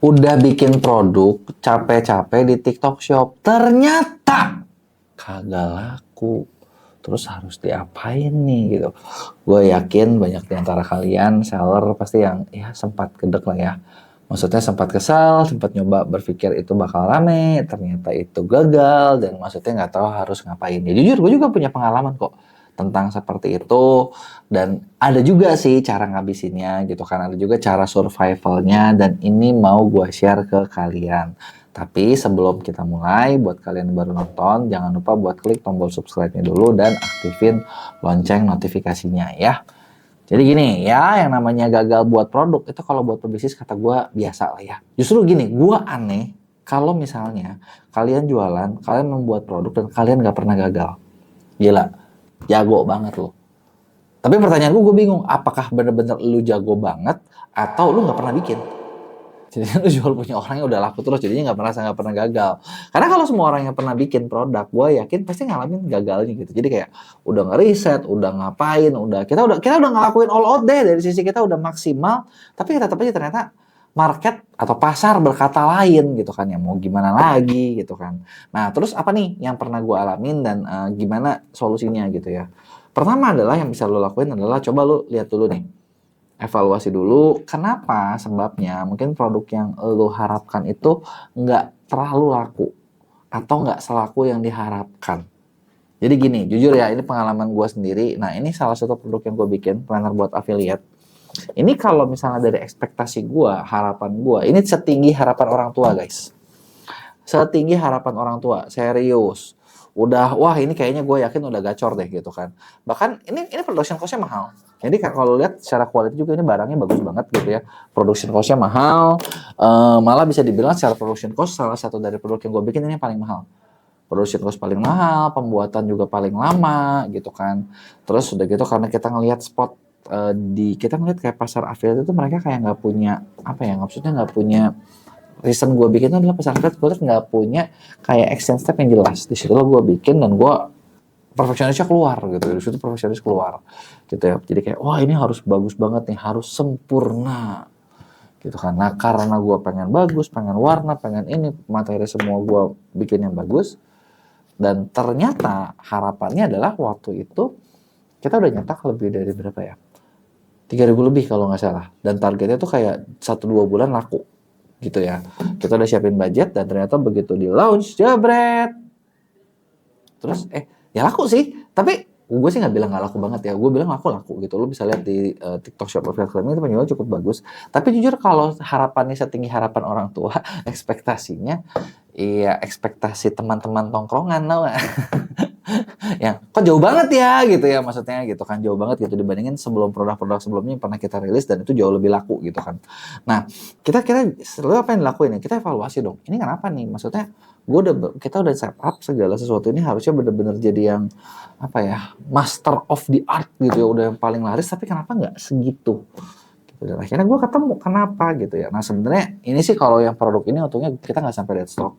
Udah bikin produk capek-capek di TikTok Shop, ternyata kagak laku. Terus harus diapain nih gitu. Gue yakin banyak di antara kalian seller pasti yang ya sempat gedek lah ya. Maksudnya sempat kesal, sempat nyoba berpikir itu bakal rame, ternyata itu gagal dan maksudnya nggak tahu harus ngapain. Ya jujur gue juga punya pengalaman kok tentang seperti itu, dan ada juga sih cara ngabisinnya gitu kan, ada juga cara survivalnya, dan ini mau gue share ke kalian. Tapi sebelum kita mulai, buat kalian yang baru nonton, jangan lupa buat klik tombol subscribe-nya dulu dan aktifin lonceng notifikasinya ya. Jadi gini ya, yang namanya gagal buat produk itu kalau buat pebisnis kata gue biasa lah ya. Justru gini, gue aneh kalau misalnya kalian jualan, kalian membuat produk dan kalian gak pernah gagal. Gila, jago banget lo. Tapi pertanyaan gue bingung, apakah bener-bener lu jago banget atau lu gak pernah bikin? Jadi lu jual punya orang yang udah laku terus, jadinya nggak pernah gagal. Karena kalau semua orang yang pernah bikin produk, gue yakin pasti ngalamin gagalnya gitu. Jadi kayak udah ngeriset, udah ngapain, kita udah ngelakuin all out deh, dari sisi kita udah maksimal, tapi tetap aja ternyata market atau pasar berkata lain gitu kan, ya mau gimana lagi gitu kan. Nah terus apa nih yang pernah gue alamin dan gimana solusinya gitu ya. Pertama adalah yang bisa lo lakuin adalah coba lo lihat dulu nih, evaluasi dulu kenapa, sebabnya mungkin produk yang lo harapkan itu nggak terlalu laku atau nggak selaku yang diharapkan. Jadi gini, jujur ya, ini pengalaman gue sendiri. Nah ini salah satu produk yang gue bikin, planner buat affiliate. Ini kalau misalnya dari ekspektasi gue, harapan gue, ini setinggi harapan orang tua guys. Setinggi harapan orang tua, serius. Udah, wah ini kayaknya gue yakin udah gacor deh gitu kan. Bahkan ini production cost-nya mahal. Jadi kalau lihat secara quality juga ini barangnya bagus banget gitu ya. Production cost-nya mahal, malah bisa dibilang secara production cost salah satu dari produk yang gue bikin ini yang paling mahal. Production cost paling mahal, pembuatan juga paling lama gitu kan. Terus udah gitu karena kita ngelihat spot kita ngelihat kayak pasar affiliate itu mereka kayak nggak punya apa ya, maksudnya nggak punya, reason gue bikin adalah pasar affiliate gue liat nggak punya kayak action step yang jelas. Di situ gue bikin dan gue perfeksionisnya keluar gitu, di situ perfeksionis keluar gitu ya. Jadi kayak wah ini harus bagus banget nih, harus sempurna gitu kan. Nah karena gue pengen bagus, pengen warna, pengen ini, materi semua gue bikin yang bagus, dan ternyata harapannya adalah waktu itu kita udah nyetak lebih dari berapa ya, 3.000 lebih kalau nggak salah, dan targetnya tuh kayak 1-2 bulan laku gitu ya. Kita udah siapin budget dan ternyata begitu di launch, jebret, terus ya laku sih. Tapi gue sih nggak bilang nggak laku banget ya, gue bilang laku gitu. Lo bisa lihat di TikTok Shop Affiliate Club itu penjualan cukup bagus. Tapi jujur kalau harapannya setinggi harapan orang tua, ekspektasinya iya ekspektasi teman-teman tongkrongan, tau gak? Yang kok jauh banget ya gitu ya, maksudnya gitu kan, jauh banget gitu dibandingin sebelum produk-produk sebelumnya yang pernah kita rilis dan itu jauh lebih laku gitu kan. Nah kita kira selalu apa yang dilakuin ya, kita evaluasi dong, ini kenapa nih, maksudnya kita udah set up segala sesuatu ini harusnya bener-bener jadi yang apa ya, master of the art gitu ya, udah yang paling laris, tapi kenapa nggak segitu gitu. Dan akhirnya gue ketemu kenapa gitu ya. Nah sebenarnya ini sih kalau yang produk ini untungnya kita nggak sampai dead stock,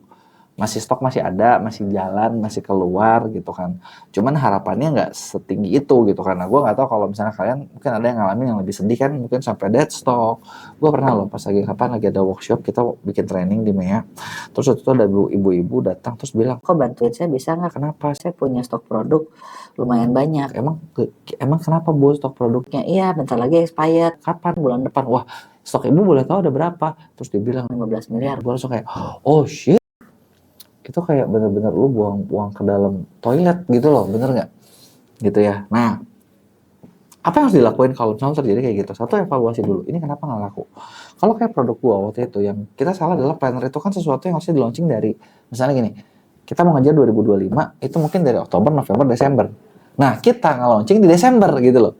masih stok, masih ada, masih jalan, masih keluar gitu kan. Cuman harapannya nggak setinggi itu gitu, karena gue nggak tahu kalau misalnya kalian mungkin ada yang ngalamin yang lebih sedih kan, mungkin sampai dead stock. Gue pernah loh pas lagi ada workshop, kita bikin training di MEA, terus itu ada ibu-ibu datang terus bilang, kok bantuin saya bisa nggak, kenapa, saya punya stok produk lumayan banyak. Emang kenapa Bu, stok produknya? Iya bentar lagi expired. Kapan? Bulan depan. Wah stok ibu boleh tahu ada berapa? Terus dia bilang 15 miliar. Gue langsung kayak oh shit, itu kayak bener-bener lu buang uang ke dalam toilet gitu loh, bener nggak? Gitu ya. Nah, apa yang harus dilakuin kalau misalnya terjadi kayak gitu? Satu, evaluasi dulu, ini kenapa nggak laku? Kalau kayak produk gua waktu itu, yang kita salah adalah planner itu kan sesuatu yang harusnya di launching dari, misalnya gini, kita mau ngejar 2025, itu mungkin dari Oktober, November, Desember. Nah, kita nge-launching di Desember gitu loh.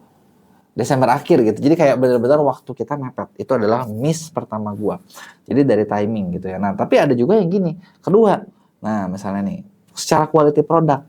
Desember akhir gitu. Jadi kayak benar-benar waktu kita mepet. Itu adalah miss pertama gua. Jadi dari timing gitu ya. Nah, tapi ada juga yang gini. Kedua, nah misalnya nih, secara quality produk,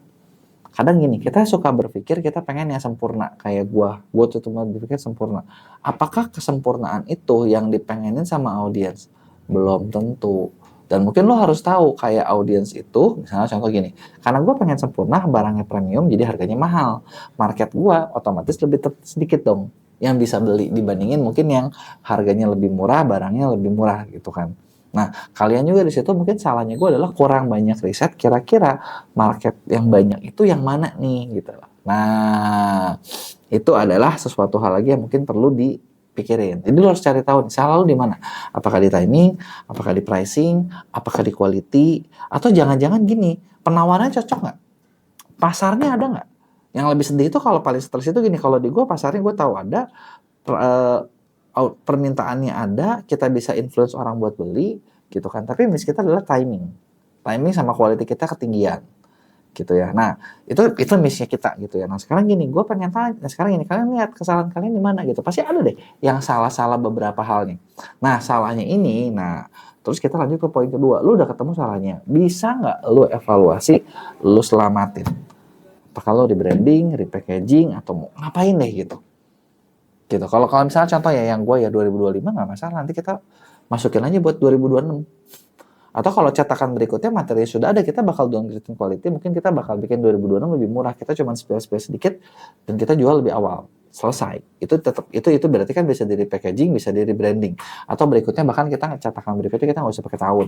kadang gini, kita suka berpikir kita pengen yang sempurna. Kayak gua tuh cuma berpikir sempurna. Apakah kesempurnaan itu yang dipengenin sama audiens? Belum tentu. Dan mungkin lo harus tahu kayak audiens itu, misalnya contoh gini, karena gue pengen sempurna, barangnya premium, jadi harganya mahal. Market gue otomatis lebih sedikit dong yang bisa beli dibandingin mungkin yang harganya lebih murah, barangnya lebih murah gitu kan. Nah, kalian juga di situ mungkin salahnya gue adalah kurang banyak riset kira-kira market yang banyak itu yang mana nih gitu. Nah, itu adalah sesuatu hal lagi yang mungkin perlu dipikirin. Jadi lo harus cari tahu nih, salah lo di mana. Apakah di timing, apakah di pricing, apakah di quality, atau jangan-jangan gini, penawarannya cocok nggak? Pasarnya ada nggak? Yang lebih sedih itu kalau paling stres itu gini, kalau di gue pasarnya gue tahu ada, permintaannya ada, kita bisa influence orang buat beli, gitu kan. Tapi miss kita adalah timing sama quality kita ketinggian, gitu ya. Nah, itu missnya kita, gitu ya. Nah, sekarang gini, gue pengen tanya, sekarang gini, kalian lihat kesalahan kalian di mana, gitu. Pasti ada deh yang salah-salah beberapa hal nih. Nah, salahnya ini, terus kita lanjut ke poin kedua. Lu udah ketemu salahnya, bisa nggak lu evaluasi, lu selamatin? Apakah lo di branding, repackaging, atau mau ngapain deh gitu. Gitu. Kalau misalnya contoh ya yang gue ya 2025 nggak masalah, nanti kita masukin aja buat 2026. Atau kalau cetakan berikutnya materi sudah ada, kita bakal downgrading quality, mungkin kita bakal bikin 2026 lebih murah, kita cuma spill sedikit dan kita jual lebih awal. Selesai. Itu tetap itu berarti kan bisa di repackaging, bisa di rebranding. Atau berikutnya bahkan kita cetakan berikutnya kita nggak usah pakai tahun.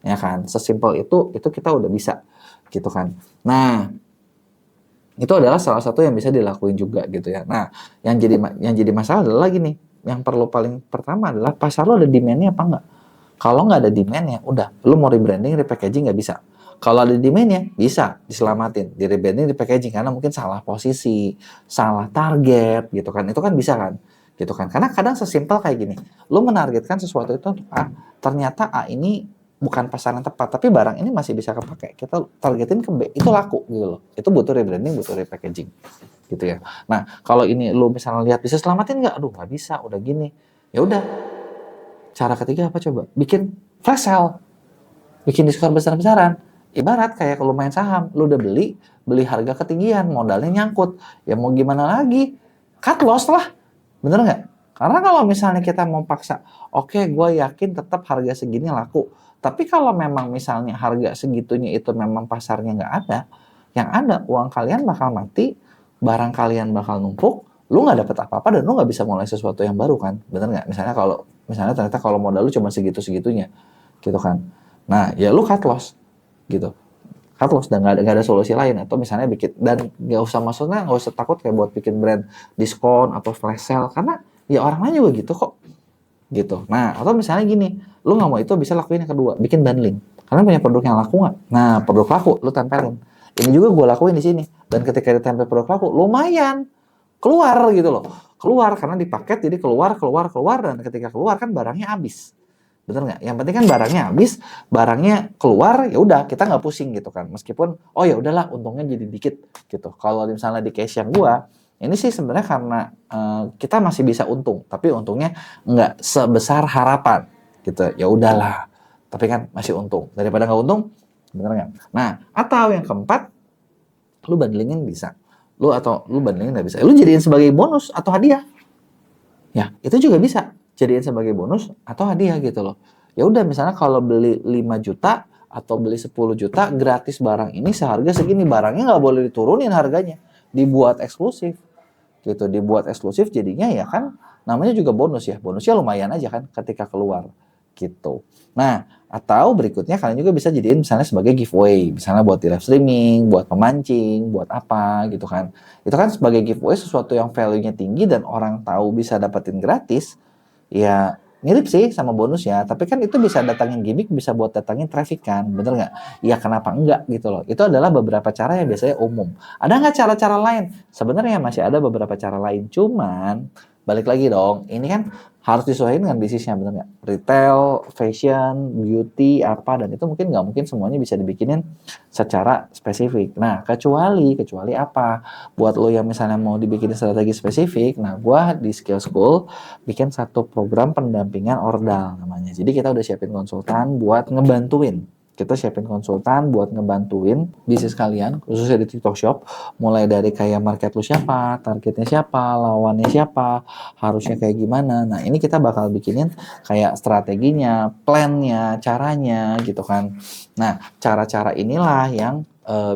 Ya kan? Sesimpel itu kita udah bisa gitu kan. Nah, itu adalah salah satu yang bisa dilakuin juga gitu ya. Nah, yang jadi masalah adalah lagi nih, yang perlu paling pertama adalah pasar lo ada demand-nya apa enggak. Kalau nggak ada demand-nya, udah, lo mau rebranding, repackaging nggak bisa. Kalau ada demand-nya, bisa diselamatin, di rebranding, repackaging, karena mungkin salah posisi, salah target gitu kan, itu kan bisa kan, gitu kan. Karena kadang sesimpel kayak gini, lo menargetkan sesuatu itu untuk A, ternyata A ini bukan pasar yang tepat, tapi barang ini masih bisa kepake. Kita targetin ke B, itu laku gitu loh. Itu butuh rebranding, butuh repackaging, gitu ya. Nah, kalau ini lo misalnya lihat bisa selamatin nggak? Aduh, nggak bisa, udah gini. Ya udah, cara ketiga apa coba? Bikin flash sale, bikin diskon besar-besaran. Ibarat kayak kalau main saham, lo udah beli harga ketinggian, modalnya nyangkut. Ya mau gimana lagi? Cut loss lah, bener nggak? Karena kalau misalnya kita mau paksa, oke, gue yakin tetap harga segini laku. Tapi kalau memang misalnya harga segitunya itu memang pasarnya nggak ada, yang ada uang kalian bakal mati, barang kalian bakal numpuk, lu nggak dapet apa-apa dan lu nggak bisa mulai sesuatu yang baru kan, bener nggak? Misalnya ternyata kalau modal lu cuma segitu-segitunya, gitu kan. Nah, ya lu cut loss, gitu. Cut loss dan nggak ada solusi lain. Atau misalnya bikin, dan nggak usah takut kayak buat bikin brand diskon atau flash sale, karena ya orang lain juga gitu kok. Gitu. Nah, atau misalnya gini, lu nggak mau itu bisa lakuin yang kedua, bikin bundling. Kalian punya produk yang laku nggak? Nah, produk laku, lu tempelin. Ini juga gue lakuin di sini. Dan ketika ditempel produk laku, lumayan keluar gitu loh. Keluar karena dipaket, jadi keluar, dan ketika keluar kan barangnya habis. Bener nggak? Yang penting kan barangnya habis, barangnya keluar, ya udah kita nggak pusing gitu kan. Meskipun, oh ya udahlah, untungnya jadi dikit gitu. Kalau misalnya di case yang gua, ini sih sebenarnya karena kita masih bisa untung, tapi untungnya nggak sebesar harapan gitu. Ya udahlah, tapi kan masih untung. Daripada nggak untung, bener nggak? Nah, atau yang keempat, lu bundlingin bisa. Lu bundlingin nggak bisa. Lu jadiin sebagai bonus atau hadiah. Ya, itu juga bisa jadiin sebagai bonus atau hadiah gitu loh. Ya udah, misalnya kalau beli 5 juta atau beli 10 juta gratis barang ini seharga segini, barangnya nggak boleh diturunin harganya, dibuat eksklusif gitu, dibuat eksklusif jadinya ya kan namanya juga bonus ya, bonusnya lumayan aja kan ketika keluar gitu. Nah, atau berikutnya kalian juga bisa jadiin misalnya sebagai giveaway, misalnya buat di live streaming, buat pemancing, buat apa gitu kan. Itu kan sebagai giveaway sesuatu yang value-nya tinggi dan orang tahu bisa dapetin gratis, ya mirip sih sama bonus ya, tapi kan itu bisa datangin gimmick, bisa buat datangin traffic kan, bener nggak? Ya kenapa enggak gitu loh. Itu adalah beberapa cara yang biasanya umum. Ada nggak cara-cara lain? Sebenarnya masih ada beberapa cara lain, cuman balik lagi dong, ini kan harus disesuaikan dengan bisnisnya, bener nggak? Retail, fashion, beauty, apa, dan itu nggak mungkin semuanya bisa dibikinin secara spesifik. Nah, kecuali apa? Buat lo yang misalnya mau dibikin strategi spesifik, nah gua di Skill School bikin satu program pendampingan ordal namanya. Jadi kita udah siapin konsultan buat ngebantuin. Kita siapin konsultan buat ngebantuin bisnis kalian, khususnya di TikTok Shop, mulai dari kayak market lu siapa, targetnya siapa, lawannya siapa, harusnya kayak gimana. Nah, ini kita bakal bikinin kayak strateginya, plannya, caranya gitu kan. Nah, cara-cara inilah yang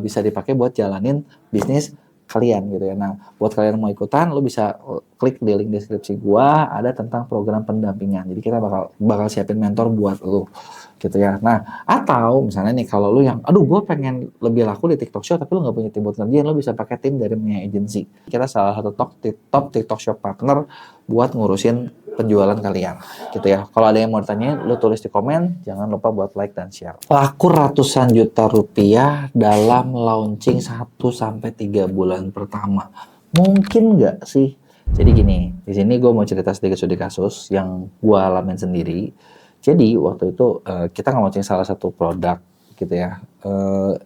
bisa dipakai buat jalanin bisnis kalian gitu ya. Nah, buat kalian yang mau ikutan, lu bisa klik di link deskripsi gua, ada tentang program pendampingan. Jadi kita bakal siapin mentor buat lu gitu ya. Nah, atau misalnya nih kalau lu yang, aduh gue pengen lebih laku di TikTok Shop tapi lu nggak punya tim buat ngerjain, lu bisa pakai tim dari Mia Agency. Kita salah satu top TikTok Shop partner buat ngurusin penjualan kalian gitu ya. Kalau ada yang mau ditanyain, lu tulis di komen, jangan lupa buat like dan share. Laku ratusan juta rupiah dalam launching 1-3 bulan pertama. Mungkin nggak sih? Jadi gini, di sini gue mau cerita sedikit studi kasus yang gue alamin sendiri. Jadi waktu itu kita launching salah satu produk gitu ya.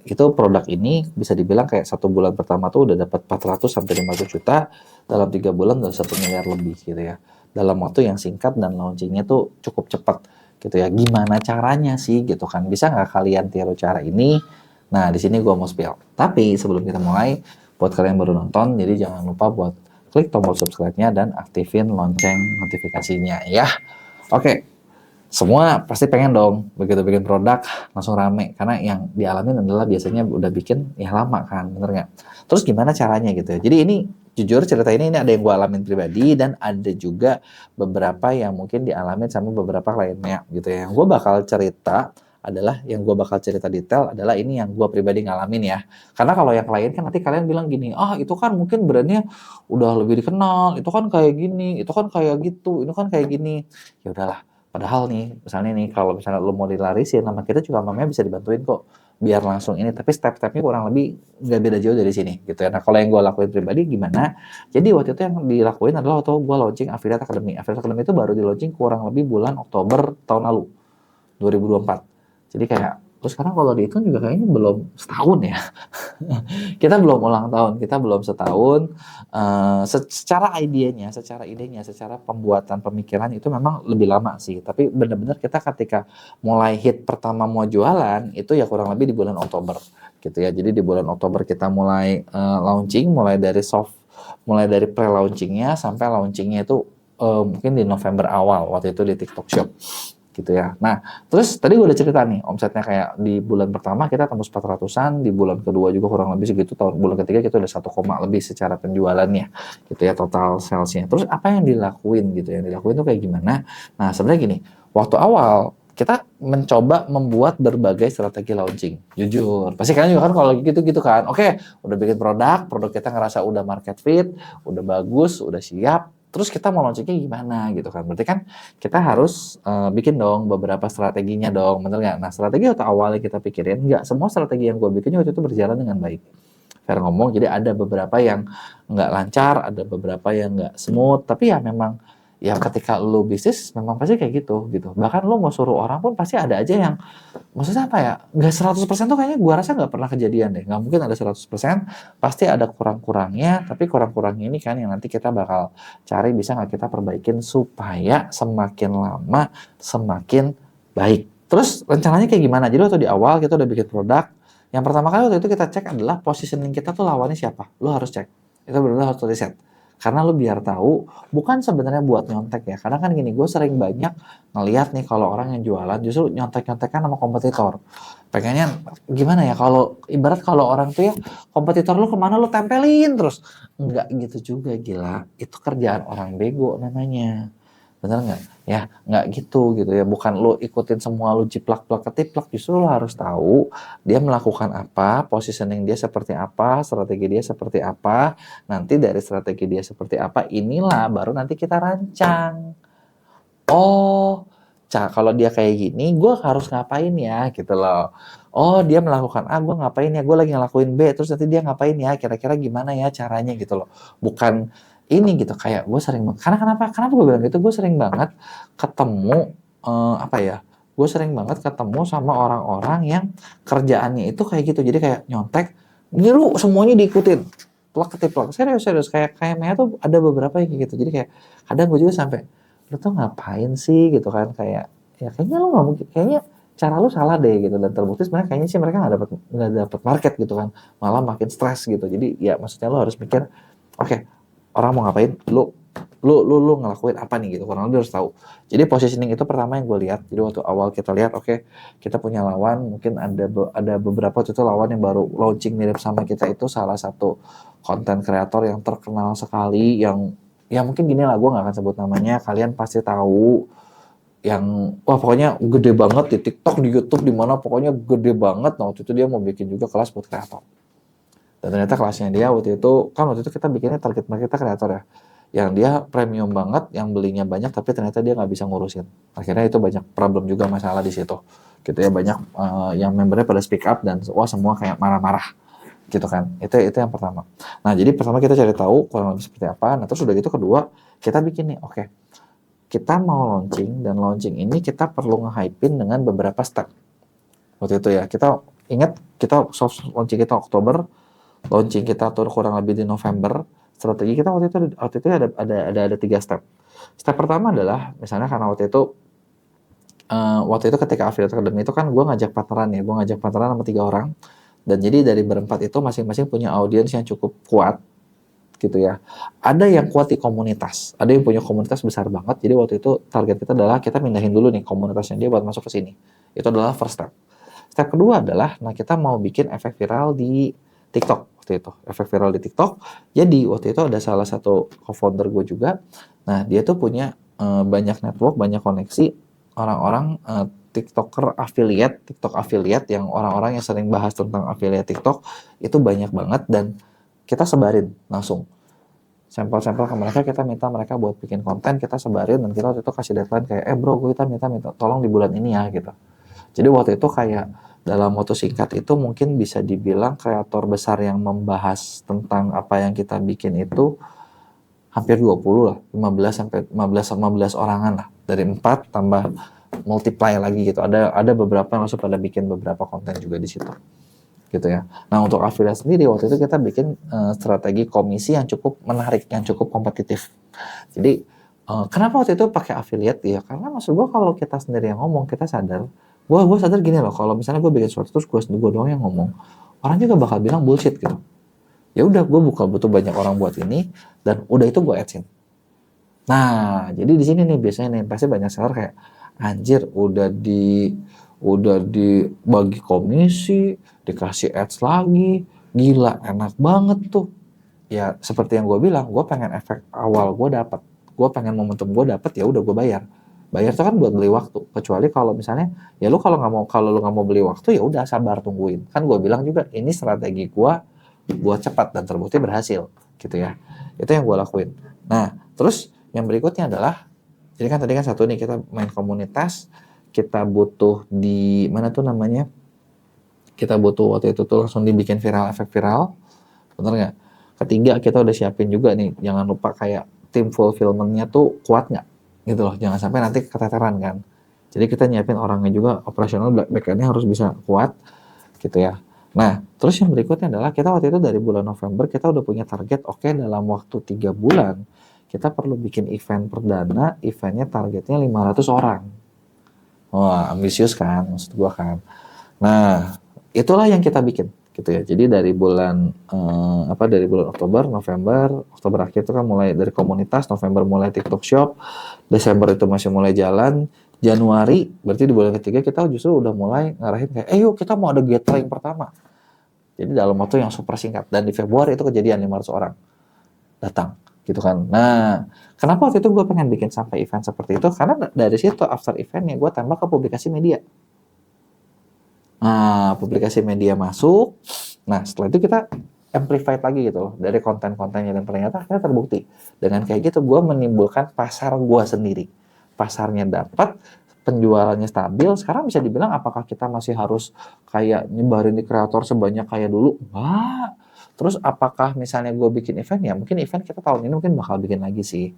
Itu produk ini bisa dibilang kayak 1 bulan pertama tuh udah dapat 400-500 juta, dalam 3 bulan udah 1 miliar lebih gitu ya. Dalam waktu yang singkat dan launchingnya tuh cukup cepat gitu ya. Gimana caranya sih gitu kan? Bisa nggak kalian tiru cara ini? Nah di sini gue mau spill. Tapi sebelum kita mulai, buat kalian yang baru nonton, jadi jangan lupa buat klik tombol subscribe-nya dan aktifin lonceng notifikasinya ya. Oke. Semua pasti pengen dong begitu bikin produk langsung rame, karena yang dialamin adalah biasanya udah bikin ya lama kan, bener nggak? Terus gimana caranya gitu ya? Jadi ini jujur cerita ini ada yang gue alamin pribadi dan ada juga beberapa yang mungkin dialamin sama beberapa kliennya gitu ya. Yang gue bakal cerita detail adalah ini yang gue pribadi ngalamin ya. Karena kalau yang klien kan nanti kalian bilang gini, itu kan mungkin brandnya udah lebih dikenal, itu kan kayak gini, itu kan kayak gitu, itu kan kayak gini. Ya udahlah. Padahal nih, misalnya nih, kalau misalnya lo mau dilarisin, nama kita juga mamanya bisa dibantuin kok. Biar langsung ini, tapi step-stepnya kurang lebih nggak beda jauh dari sini, gitu ya. Nah, kalau yang gue lakuin pribadi gimana? Jadi waktu itu yang dilakuin adalah waktu gue launching Affiliate Academy. Affiliate Academy itu baru di launching kurang lebih bulan Oktober tahun lalu, 2024. Jadi kayak, terus sekarang kalau dihitung juga kayaknya belum setahun ya. Kita belum ulang tahun, kita belum setahun. Secara idenya, secara pembuatan pemikiran itu memang lebih lama sih. Tapi benar-benar kita ketika mulai hit pertama mau jualan itu ya kurang lebih di bulan Oktober gitu ya. Jadi di bulan Oktober kita mulai launching, mulai dari pre-launchingnya sampai launchingnya itu mungkin di November awal waktu itu di TikTok Shop gitu ya. Nah, terus tadi gue udah cerita nih, omsetnya kayak di bulan pertama kita tembus 400-an, di bulan kedua juga kurang lebih segitu, bulan ketiga kita udah 1, lebih secara penjualannya, gitu ya, total salesnya. Terus apa yang dilakuin gitu, yang dilakuin tuh kayak gimana? Nah, sebenarnya gini, waktu awal kita mencoba membuat berbagai strategi launching, jujur. Pasti kalian juga kan kalau gitu-gitu kan, oke, udah bikin produk kita ngerasa udah market fit, udah bagus, udah siap, terus kita mau launchingnya gimana gitu kan. Berarti kan kita harus bikin dong beberapa strateginya dong, bener nggak? Nah, strategi waktu awalnya kita pikirin, nggak semua strategi yang gue bikin waktu itu berjalan dengan baik. Fair ngomong, jadi ada beberapa yang nggak lancar, ada beberapa yang nggak smooth, tapi ya memang ya ketika lo bisnis memang pasti kayak gitu. Bahkan lo mau suruh orang pun pasti ada aja yang, maksudnya apa ya, nggak 100% tuh kayaknya gue rasa nggak pernah kejadian deh. Nggak mungkin ada 100%, pasti ada kurang-kurangnya, tapi kurang-kurangnya ini kan yang nanti kita bakal cari bisa nggak kita perbaikin supaya semakin lama semakin baik. Terus rencananya kayak gimana? Jadi waktu di awal kita udah bikin produk, yang pertama kali waktu itu kita cek adalah positioning kita tuh lawannya siapa. Lo harus cek, itu benar-benar harus riset. Karena lo biar tahu, bukan sebenarnya buat nyontek ya. Karena kan gini, gue sering banyak ngeliat nih kalau orang yang jualan justru nyontek-nyontekan sama kompetitor. Pengennya gimana ya, kalau ibarat kalau orang tuh ya, kompetitor lu kemana lu tempelin terus. Enggak gitu juga, gila. Itu kerjaan orang bego namanya. Bener nggak? Ya, nggak gitu ya. Bukan lu ikutin semua, lu jiplak-plak ketiplak. Justru lu harus tahu dia melakukan apa, positioning dia seperti apa, strategi dia seperti apa. Nanti dari strategi dia seperti apa, inilah baru nanti kita rancang. Oh, kalau dia kayak gini, gue harus ngapain ya gitu loh. Oh, dia melakukan A, gue ngapain ya? Gue lagi ngelakuin B, terus nanti dia ngapain ya? Kira-kira gimana ya caranya gitu loh. Bukan ini gitu, kayak gue sering, karena kenapa gue bilang gitu, gue sering banget ketemu, gue sering banget ketemu sama orang-orang yang kerjaannya itu kayak gitu, jadi kayak nyontek, niru semuanya diikutin, plak ketiplak, serius, kayak Maya tuh ada beberapa yang kayak gitu, jadi kayak kadang gue juga sampai, lu tuh ngapain sih gitu kan, kayak ya kayaknya lu nggak mungkin, kayaknya cara lu salah deh gitu, dan terbukti sebenarnya kayaknya sih mereka nggak dapat market gitu kan, malah makin stres gitu. Jadi ya maksudnya lu harus mikir, oke, orang mau ngapain, lu lu ngelakuin apa nih gitu, kurang lebih harus tahu. Jadi positioning itu pertama yang gue lihat. Jadi waktu awal kita lihat, oke, kita punya lawan, mungkin ada beberapa waktu itu lawan yang baru launching mirip sama kita, itu salah satu konten kreator yang terkenal sekali, yang ya mungkin gini lah, gue nggak akan sebut namanya, kalian pasti tahu, yang wah pokoknya gede banget di TikTok, di YouTube, di mana pokoknya gede banget. Nah waktu itu dia mau bikin juga kelas buat kreator. Dan ternyata kelasnya dia waktu itu, kan waktu itu kita bikinnya target market kita kreator ya, yang dia premium banget, yang belinya banyak, tapi ternyata dia nggak bisa ngurusin. Akhirnya itu banyak problem juga, masalah di situ. Gitu ya, banyak yang membernya pada speak up dan wah semua kayak marah-marah gitu kan. Itu yang pertama. Nah jadi pertama kita cari tahu kurang lebih seperti apa. Nah terus udah gitu kedua kita bikin nih, oke, kita mau launching, dan launching ini kita perlu nge-hype-in dengan beberapa step. Waktu itu ya, kita ingat kita soft launching kita Oktober, launching kita tuh kurang lebih di November. Strategi kita waktu itu ada 3 step. Step pertama adalah misalnya karena waktu itu ketika Affiliate Academy itu kan gue ngajak partneran ya, gue ngajak partneran sama 3 orang, dan jadi dari berempat itu masing-masing punya audiens yang cukup kuat gitu ya. Ada yang kuat di komunitas, ada yang punya komunitas besar banget. Jadi waktu itu target kita adalah kita mindahin dulu nih komunitasnya dia buat masuk ke sini. Itu adalah first step. Step kedua adalah, nah kita mau bikin efek viral di TikTok waktu itu. Efek viral di TikTok. Jadi waktu itu ada salah satu co-founder gue juga. Nah dia tuh punya banyak network, banyak koneksi orang-orang TikToker affiliate, TikTok affiliate, yang orang-orang yang sering bahas tentang affiliate TikTok itu banyak banget, dan kita sebarin langsung sampel-sampel ke mereka, kita minta mereka buat bikin konten, kita sebarin, dan kita waktu itu kasih deadline kayak, bro, kita minta tolong di bulan ini ya gitu. Jadi waktu itu kayak dalam waktu singkat itu mungkin bisa dibilang kreator besar yang membahas tentang apa yang kita bikin itu hampir 20 lah, 15 orangan lah, dari 4 tambah multiply lagi gitu. Ada beberapa yang langsung pada bikin beberapa konten juga di situ. Gitu ya. Nah untuk affiliate sendiri waktu itu kita bikin strategi komisi yang cukup menarik, yang cukup kompetitif. Jadi kenapa waktu itu pakai affiliate ya? Karena maksud gue kalau kita sendiri yang ngomong, kita sadar, gue sadar gini loh, kalau misalnya gue bikin sesuatu terus gue doang yang ngomong, orang juga bakal bilang bullshit gitu. Ya udah, gue butuh banyak orang buat ini, dan udah itu gue adsin. Nah jadi di sini nih biasanya nih pasti banyak seller kayak, anjir udah dibagi komisi, dikasih ads lagi, gila enak banget tuh. Ya seperti yang gue bilang, gue pengen efek awal gue dapat, gue pengen momentum gue dapat, ya udah gue bayar itu kan buat beli waktu. Kecuali kalau misalnya ya lu kalau lu nggak mau beli waktu, ya udah sabar tungguin. Kan gue bilang juga ini strategi gue buat cepat dan terbukti berhasil gitu ya. Itu yang gue lakuin. Nah terus yang berikutnya adalah, jadi kan tadi kan satu nih kita main komunitas, kita butuh di mana tuh namanya, kita butuh waktu itu tuh langsung dibikin viral, efek viral, bener nggak? Ketiga kita udah siapin juga nih, jangan lupa kayak tim fulfillment-nya tuh kuat nggak gitu loh, jangan sampai nanti keteteran kan. Jadi kita nyiapin orangnya juga, operasional back-end-nya harus bisa kuat gitu ya. Nah terus yang berikutnya adalah kita waktu itu dari bulan November kita udah punya target, oke, dalam waktu 3 bulan kita perlu bikin event perdana, eventnya targetnya 500 orang. Wah, ambisius kan, maksud gua kan. Nah, itulah yang kita bikin gitu ya. Jadi dari bulan dari bulan Oktober, November, Oktober akhir itu kan mulai dari komunitas, November mulai TikTok Shop, Desember itu masih mulai jalan, Januari berarti di bulan ketiga kita justru udah mulai ngarahin kayak, yuk kita mau ada gathering pertama. Jadi dalam waktu yang super singkat, dan di Februari itu kejadian 500 orang datang gitu kan. Nah, kenapa waktu itu gue pengen bikin sampai event seperti itu? Karena dari situ after eventnya gue tambah ke publikasi media. Nah, publikasi media masuk. Nah, setelah itu kita amplified lagi gitu loh dari konten-kontennya, dan ternyata akhirnya terbukti. Dengan kayak gitu gue menimbulkan pasar gue sendiri. Pasarnya dapat, penjualannya stabil. Sekarang bisa dibilang apakah kita masih harus kayak nyebarin di kreator sebanyak kayak dulu? Enggak. Terus apakah misalnya gue bikin event, ya mungkin event kita tahun ini mungkin bakal bikin lagi sih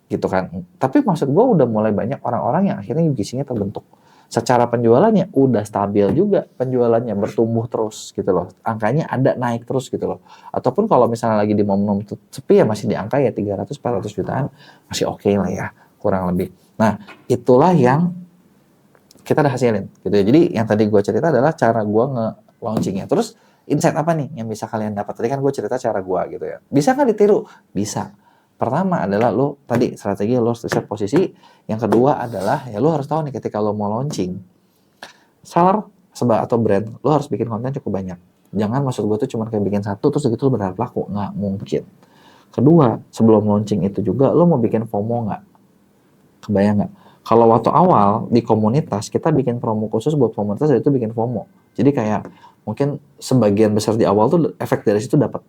gitu kan. Tapi maksud gue udah mulai banyak orang-orang yang akhirnya UGC-nya terbentuk. Secara penjualannya udah stabil juga, penjualannya bertumbuh terus gitu loh. Angkanya ada naik terus gitu loh. Ataupun kalau misalnya lagi di momen sepi ya masih di angka ya 300-400 jutaan, masih oke lah ya, kurang lebih. Nah, itulah yang kita udah hasilin gitu ya. Jadi yang tadi gue cerita adalah cara gue nge-launchingnya. Terus insight apa nih yang bisa kalian dapat? Tadi kan gue cerita cara gue gitu ya. Bisa nggak ditiru? Bisa. Pertama adalah lo tadi strategi lo harus riset posisi. Yang kedua adalah ya lo harus tahu nih ketika lo mau launching seller atau brand, lo harus bikin konten cukup banyak. Jangan maksud gue tuh cuma kayak bikin satu terus gitu lo berharap laku, nggak mungkin. Kedua, sebelum launching itu juga lo mau bikin FOMO nggak? Kebayang nggak? Kalau waktu awal di komunitas kita bikin promo khusus buat komunitas itu bikin FOMO. Jadi kayak mungkin sebagian besar di awal tuh efek dari situ dapat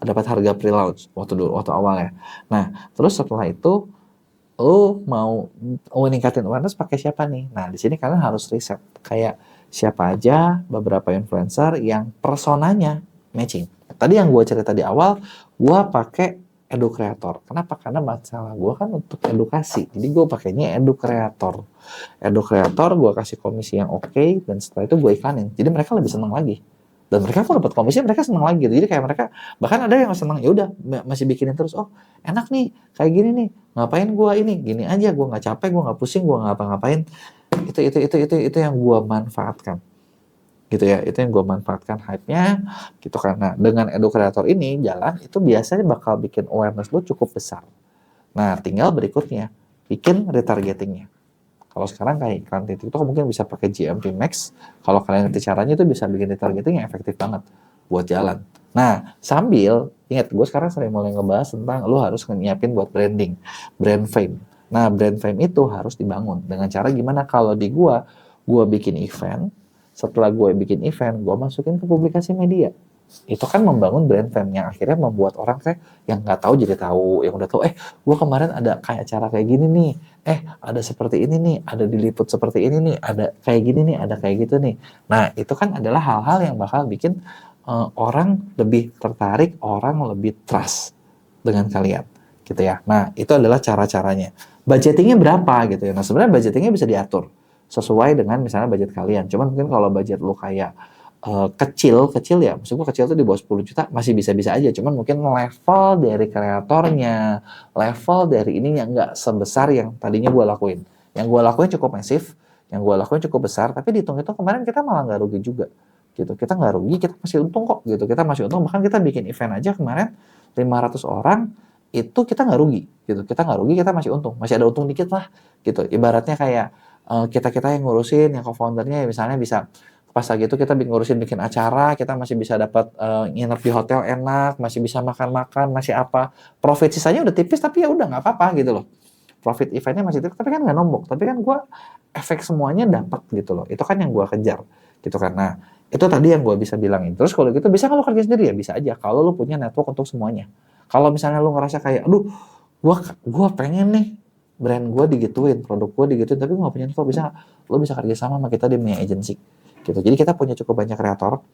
harga pre-launch waktu awal ya. Nah, terus setelah itu lo mau meningkatin awareness pakai siapa nih? Nah, di sini kalian harus riset kayak siapa aja beberapa influencer yang personanya matching. Tadi yang gue cerita di awal, gue pakai edu creator. Kenapa? Karena masalah gue kan untuk edukasi. Jadi gue pakainya edu creator. Edu creator gue kasih komisi yang oke, dan setelah itu gue iklanin. Jadi mereka lebih senang lagi. Dan mereka kalau dapat komisi mereka senang lagi. Jadi kayak mereka bahkan ada yang senang ya udah masih bikinin terus. Oh enak nih kayak gini nih. Ngapain gue ini? Gini aja gue nggak capek, gue nggak pusing, gue nggak ngapa-ngapain. Itu yang gue manfaatkan. Gitu ya, itu yang gue manfaatkan hype-nya gitu. Karena dengan edu creator ini jalan itu biasanya bakal bikin awareness lo cukup besar. Nah tinggal berikutnya bikin retargetingnya. Kalau sekarang kayak iklan di TikTok mungkin bisa pakai GMP Max. Kalau kalian ngerti caranya itu bisa bikin retargeting yang efektif banget buat jalan. Nah, sambil ingat gue sekarang sering mulai ngebahas tentang lo harus nyiapin buat branding, brand fame. Nah, brand fame itu harus dibangun dengan cara gimana? Kalau di gue bikin event. Setelah gue bikin event, gue masukin ke publikasi media. Itu kan membangun brand fame yang akhirnya membuat orang kayak yang nggak tahu jadi tahu, yang udah tahu gue kemarin ada kayak acara kayak gini nih, ada seperti ini nih, ada diliput seperti ini nih, ada kayak gini nih, ada kayak gitu nih. Nah itu kan adalah hal-hal yang bakal bikin orang lebih tertarik, orang lebih trust dengan kalian gitu ya. Nah itu adalah cara-caranya. Budgetingnya berapa gitu ya. Nah sebenarnya budgetingnya bisa diatur sesuai dengan misalnya budget kalian. Cuman mungkin kalau budget lu kayak kecil ya, maksud gue kecil tuh di bawah 10 juta masih bisa-bisa aja, cuman mungkin level dari kreatornya, level dari ininya nggak sebesar yang tadinya gue lakuin. Yang gue lakuin cukup masif, yang gue lakuin cukup besar, tapi dihitung-hitung kemarin kita malah nggak rugi juga, gitu. Kita nggak rugi, kita masih untung kok, gitu. Kita masih untung, bahkan kita bikin event aja kemarin 500 orang, itu kita nggak rugi, gitu. Kita nggak rugi, kita masih untung, masih ada untung dikit lah, gitu. Ibaratnya kayak kita yang ngurusin, yang co-foundernya misalnya bisa pas lagi itu kita ngurusin bikin acara, kita masih bisa dapat nginep di hotel enak, masih bisa makan-makan, masih apa. Profit sisanya udah tipis tapi ya udah nggak apa-apa gitu loh. Profit eventnya masih tipis tapi kan nggak nombok. Tapi kan gue efek semuanya dapat gitu loh. Itu kan yang gue kejar gitu kan. Nah itu tadi yang gue bisa bilangin. Terus kalau gitu bisa kalau kerja sendiri ya bisa aja. Kalau lu punya network untuk semuanya. Kalau misalnya lu ngerasa kayak, aduh, gue pengen nih brand gue digituin, produk gue digituin, tapi gue nggak punya network, lu bisa kerja sama kita di Mia Agency. Gitu. Jadi kita punya cukup banyak kreator,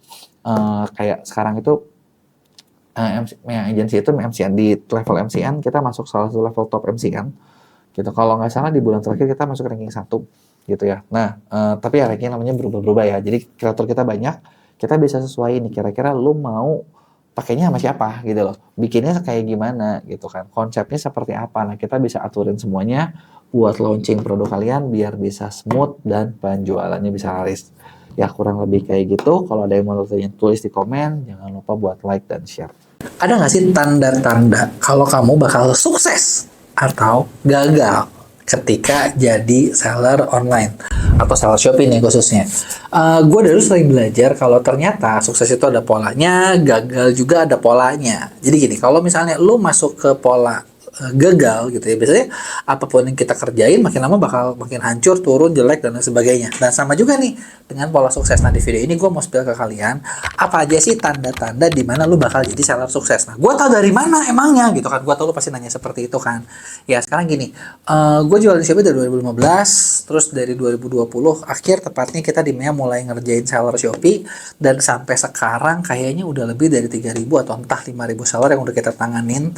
kayak sekarang itu agensi itu MCN, di level MCN kita masuk salah satu level top MCN gitu. Kalau nggak salah di bulan terakhir kita masuk ranking 1 gitu ya. Nah tapi ya ranking namanya berubah-berubah ya, jadi kreator kita banyak, kita bisa sesuai nih kira-kira lu mau pakainya sama siapa gitu loh, bikinnya kayak gimana gitu kan, konsepnya seperti apa. Nah kita bisa aturin semuanya buat launching produk kalian biar bisa smooth dan penjualannya bisa laris. Ya kurang lebih kayak gitu. Kalau ada yang mau tulis di komen. Jangan lupa buat like dan share. Ada nggak sih tanda-tanda kalau kamu bakal sukses atau gagal ketika jadi seller online atau seller Shopee nih khususnya? Gue dari dulu sering belajar kalau ternyata sukses itu ada polanya, gagal juga ada polanya. Jadi gini, kalau misalnya lu masuk ke pola gagal gitu ya, biasanya apapun yang kita kerjain makin lama bakal makin hancur, turun, jelek dan lain sebagainya. Dan sama juga nih dengan pola sukses. Nah di video ini gue mau spill ke kalian apa aja sih tanda-tanda di mana lu bakal jadi seller sukses. Nah gue tahu dari mana emangnya gitu kan, gue tahu lu pasti nanya seperti itu kan. Ya sekarang gini, gue jual di Shopee dari 2015, terus dari 2020 akhir tepatnya kita di Mea mulai ngerjain seller Shopee, dan sampai sekarang kayaknya udah lebih dari 3.000 atau entah 5.000 seller yang udah kita tanganin.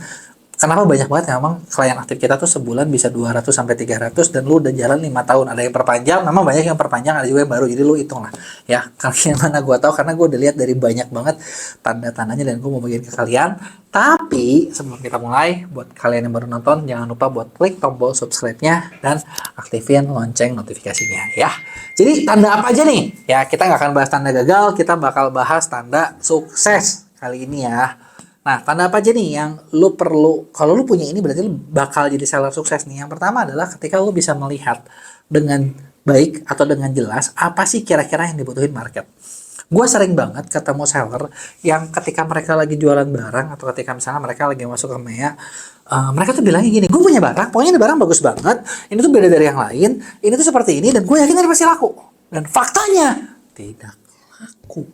Kenapa banyak banget? Memang klien aktif kita tuh sebulan bisa 200 sampai 300, dan lu udah jalan 5 tahun. Ada yang perpanjang, memang banyak yang perpanjang, ada juga yang baru. Jadi lu hitung lah ya. Karena mana gue tahu, karena gue udah lihat dari banyak banget tanda-tandanya dan gue mau bagiin ke kalian. Tapi sebelum kita mulai, buat kalian yang baru nonton, jangan lupa buat klik tombol subscribe-nya dan aktifin lonceng notifikasinya ya. Jadi tanda apa aja nih? Ya kita nggak akan bahas tanda gagal, kita bakal bahas tanda sukses kali ini ya. Nah, tanda apa aja nih yang lu perlu, kalau lu punya ini berarti lu bakal jadi seller sukses nih. Yang pertama adalah ketika lu bisa melihat dengan baik atau dengan jelas apa sih kira-kira yang dibutuhin market. Gue sering banget ketemu seller yang ketika mereka lagi jualan barang atau ketika misalnya mereka lagi masuk ke MEA, mereka tuh bilangnya gini, gue punya barang, pokoknya ini barang bagus banget, ini tuh beda dari yang lain, ini tuh seperti ini, dan gue yakin ini pasti laku. Dan faktanya, tidak laku.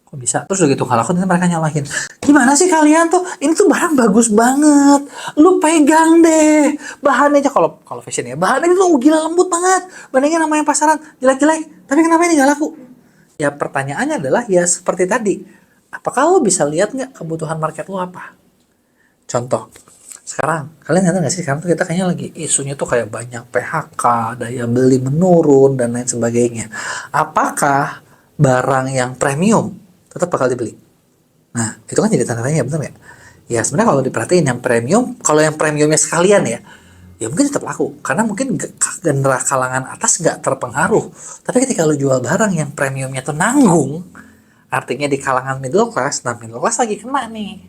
Kok bisa? Terus udah gitu nggak laku, nanti mereka nyalahin. Gimana sih kalian tuh? Ini tuh barang bagus banget. Lu pegang deh. Bahannya aja kalau fashion ya, bahannya itu gila lembut banget. Bandingin sama yang pasaran jelek-jelek. Tapi kenapa ini nggak laku? Ya pertanyaannya adalah ya seperti tadi. Apakah lo bisa lihat nggak kebutuhan market lo apa? Contoh, sekarang kalian ngerti nggak sih sekarang tuh kita kayaknya lagi isunya tuh kayak banyak PHK, daya beli menurun dan lain sebagainya. Apakah barang yang premium tetap bakal dibeli? Nah, itu kan jadi tanda tanya, bener nggak? Ya sebenarnya kalau diperhatiin yang premium, kalau yang premiumnya sekalian ya mungkin tetap laku. Karena mungkin generasi kalangan atas nggak terpengaruh. Tapi ketika lu jual barang yang premiumnya tuh nanggung, artinya di kalangan middle class, nah middle class lagi kena nih.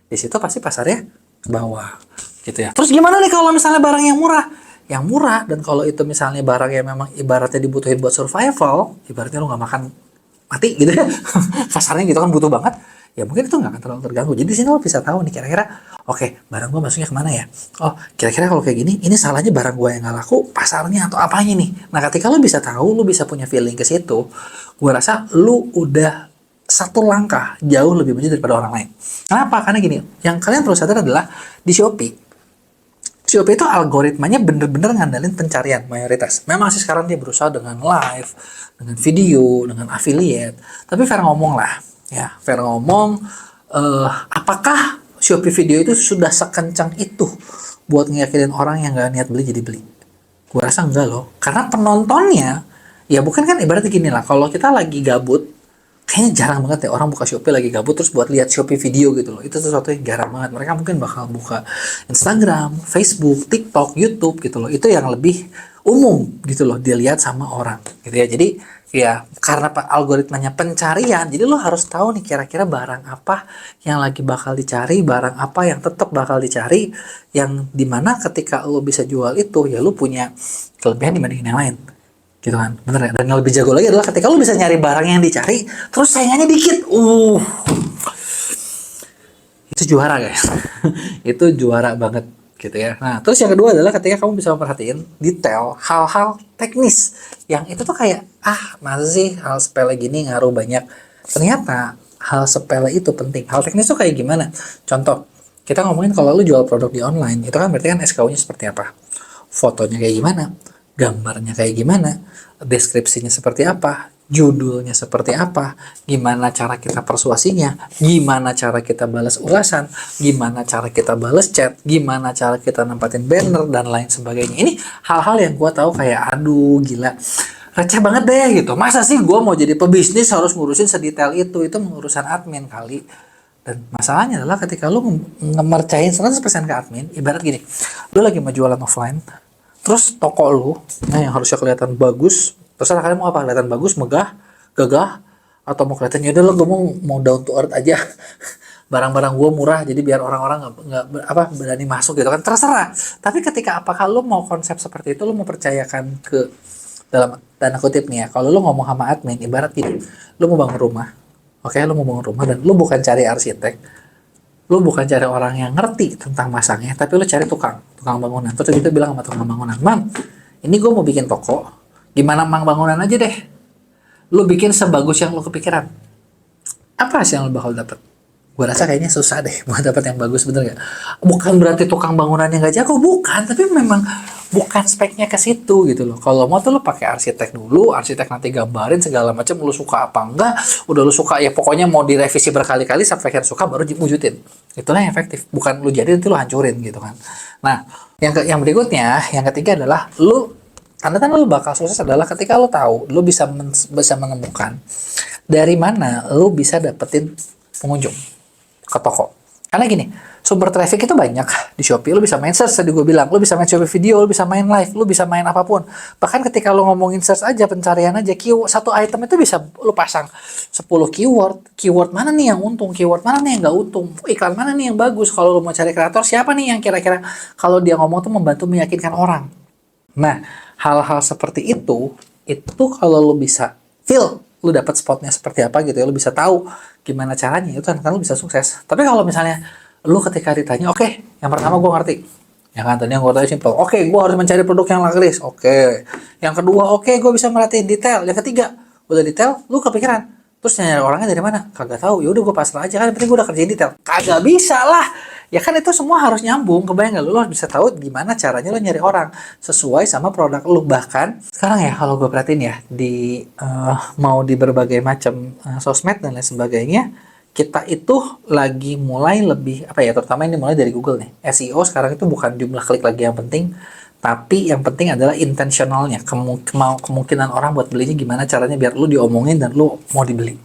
Di situ pasti pasarnya ke bawah, gitu ya. Terus gimana nih kalau misalnya barang yang murah? Yang murah, dan kalau itu misalnya barang yang memang ibaratnya dibutuhin buat survival, ibaratnya lu nggak makan mati gitu ya, kasarnya gitu kan butuh banget, ya mungkin itu nggak akan terlalu terganggu. Jadi di sini lo bisa tahu nih kira-kira, oke, barang gue masuknya kemana ya? Oh, kira-kira kalau kayak gini, ini salahnya barang gue yang nggak laku, pasarnya atau apanya nih? Nah, ketika lo bisa tahu, lo bisa punya feeling ke situ, gue rasa lo udah satu langkah jauh lebih maju daripada orang lain. Kenapa? Karena gini, yang kalian perlu sadar adalah di Shopee itu algoritmanya bener-bener ngandalin pencarian mayoritas. Memang sih sekarang dia berusaha dengan live, dengan video, dengan affiliate. Tapi fair ngomong lah, ya fair ngomong, apakah Shopee video itu sudah sekencang itu buat ngeyakinin orang yang nggak niat beli jadi beli? Gue rasa enggak loh. Karena penontonnya, ya bukan kan ibaratnya gini lah, kalau kita lagi gabut, kayaknya jarang banget ya orang buka Shopee lagi gabut terus buat lihat Shopee video gitu loh. Itu sesuatu yang jarang banget. Mereka mungkin bakal buka Instagram, Facebook, TikTok, YouTube gitu loh. Itu yang lebih umum gitu loh dilihat sama orang gitu ya. Jadi ya karena algoritmanya pencarian, jadi lo harus tahu nih kira-kira barang apa yang lagi bakal dicari, barang apa yang tetap bakal dicari, yang dimana ketika lo bisa jual itu ya lo punya kelebihan dibandingin yang lain. Gitu kan, bener ya. Dan yang lebih jago lagi adalah ketika lu bisa nyari barang yang dicari terus saingannya dikit, itu juara guys. Itu juara banget gitu ya. Nah terus yang kedua adalah ketika kamu bisa memperhatiin detail hal-hal teknis yang itu tuh kayak masa sih hal sepele gini ngaruh banyak. Ternyata hal sepele itu penting. Hal teknis tuh kayak gimana? Contoh, kita ngomongin kalau lu jual produk di online, itu kan berarti kan SKU-nya seperti apa, fotonya kayak gimana, gambarnya kayak gimana, deskripsinya seperti apa, judulnya seperti apa, gimana cara kita persuasinya, gimana cara kita balas ulasan, gimana cara kita balas chat, gimana cara kita nempatin banner, dan lain sebagainya. Ini hal-hal yang gue tahu kayak aduh gila, receh banget deh gitu. Masa sih gue mau jadi pebisnis harus ngurusin sedetail itu urusan admin kali. Dan masalahnya adalah ketika lu ngemercain 100% ke admin, ibarat gini, lu lagi mau jualan offline, terus toko lu, yang harusnya kelihatan bagus, terserah kalian mau apa, kelihatan bagus, megah, gagah, atau mau kelihatan yaudah lo gue mau down to earth aja, barang-barang gue murah, jadi biar orang-orang nggak berani masuk gitu kan, terserah. Tapi ketika apakah lo mau konsep seperti itu, lo mau percayakan ke dalam tanda kutip nih ya, kalau lo ngomong sama admin, ibarat gini, lo mau bangun rumah, oke, lo mau bangun rumah dan lo bukan cari arsitek, lu bukan cari orang yang ngerti tentang masangnya, tapi lu cari tukang bangunan. Terus kita bilang sama tukang bangunan, Mang, ini gue mau bikin toko, gimana Mang bangunan aja deh, lu bikin sebagus yang lu kepikiran. Apa sih yang lu bakal dapet? Gue rasa kayaknya susah deh buat dapet yang bagus, bener gak? Bukan berarti tukang bangunannya gak jago, bukan, tapi memang bukan speknya ke situ gitu loh. Kalau mau tuh lu pakai arsitek dulu, arsitek nanti gambarin segala macam, lu suka apa enggak, udah lu suka ya pokoknya mau direvisi berkali-kali sampai akhirnya suka baru wujudin. Itulah yang efektif, bukan lu jadi nanti lu hancurin gitu kan. Nah, yang berikutnya, yang ketiga adalah tanda-tanda lu bakal sukses adalah ketika lu tahu, lu bisa menemukan dari mana lu bisa dapetin pengunjung ke toko. Karena gini, sumber traffic itu banyak di Shopee. Lu bisa main search tadi gue bilang, lu bisa main Shopee video, lu bisa main live, lu bisa main apapun. Bahkan ketika lu ngomongin search aja, pencarian aja, keyword satu item itu bisa lu pasang 10 keyword. Keyword mana nih yang untung, keyword mana nih yang nggak untung, iklan mana nih yang bagus. Kalau lu mau cari kreator, siapa nih yang kira-kira kalau dia ngomong tuh membantu meyakinkan orang. Nah, hal-hal seperti itu kalau lu bisa feel, lu dapat spotnya seperti apa gitu ya, lu bisa tahu gimana caranya, itu kan lu bisa sukses. Tapi kalau misalnya lu ketika ditanya, oke, yang pertama gue ngerti, ya kan, tadi yang gue tanya simple, oke, gue harus mencari produk yang laris, oke. Yang kedua, oke, gue bisa merhatiin detail. Yang ketiga, udah detail, lu kepikiran, terus nyari orangnya dari mana? Kagak tahu. Ya udah gue pasrah aja, kan yang penting gue udah kerjain detail. Kagak bisa lah. Ya kan itu semua harus nyambung. Kebayang gak lu harus bisa tahu gimana caranya lu nyari orang sesuai sama produk lu. Bahkan sekarang ya kalau gue perhatiin ya di mau di berbagai macam sosmed dan lain sebagainya, kita itu lagi mulai lebih apa ya, terutama ini mulai dari Google nih. SEO sekarang itu bukan jumlah klik lagi yang penting, tapi yang penting adalah intentionalnya, kemungkinan orang buat belinya gimana caranya biar lu diomongin dan lu mau dibeli,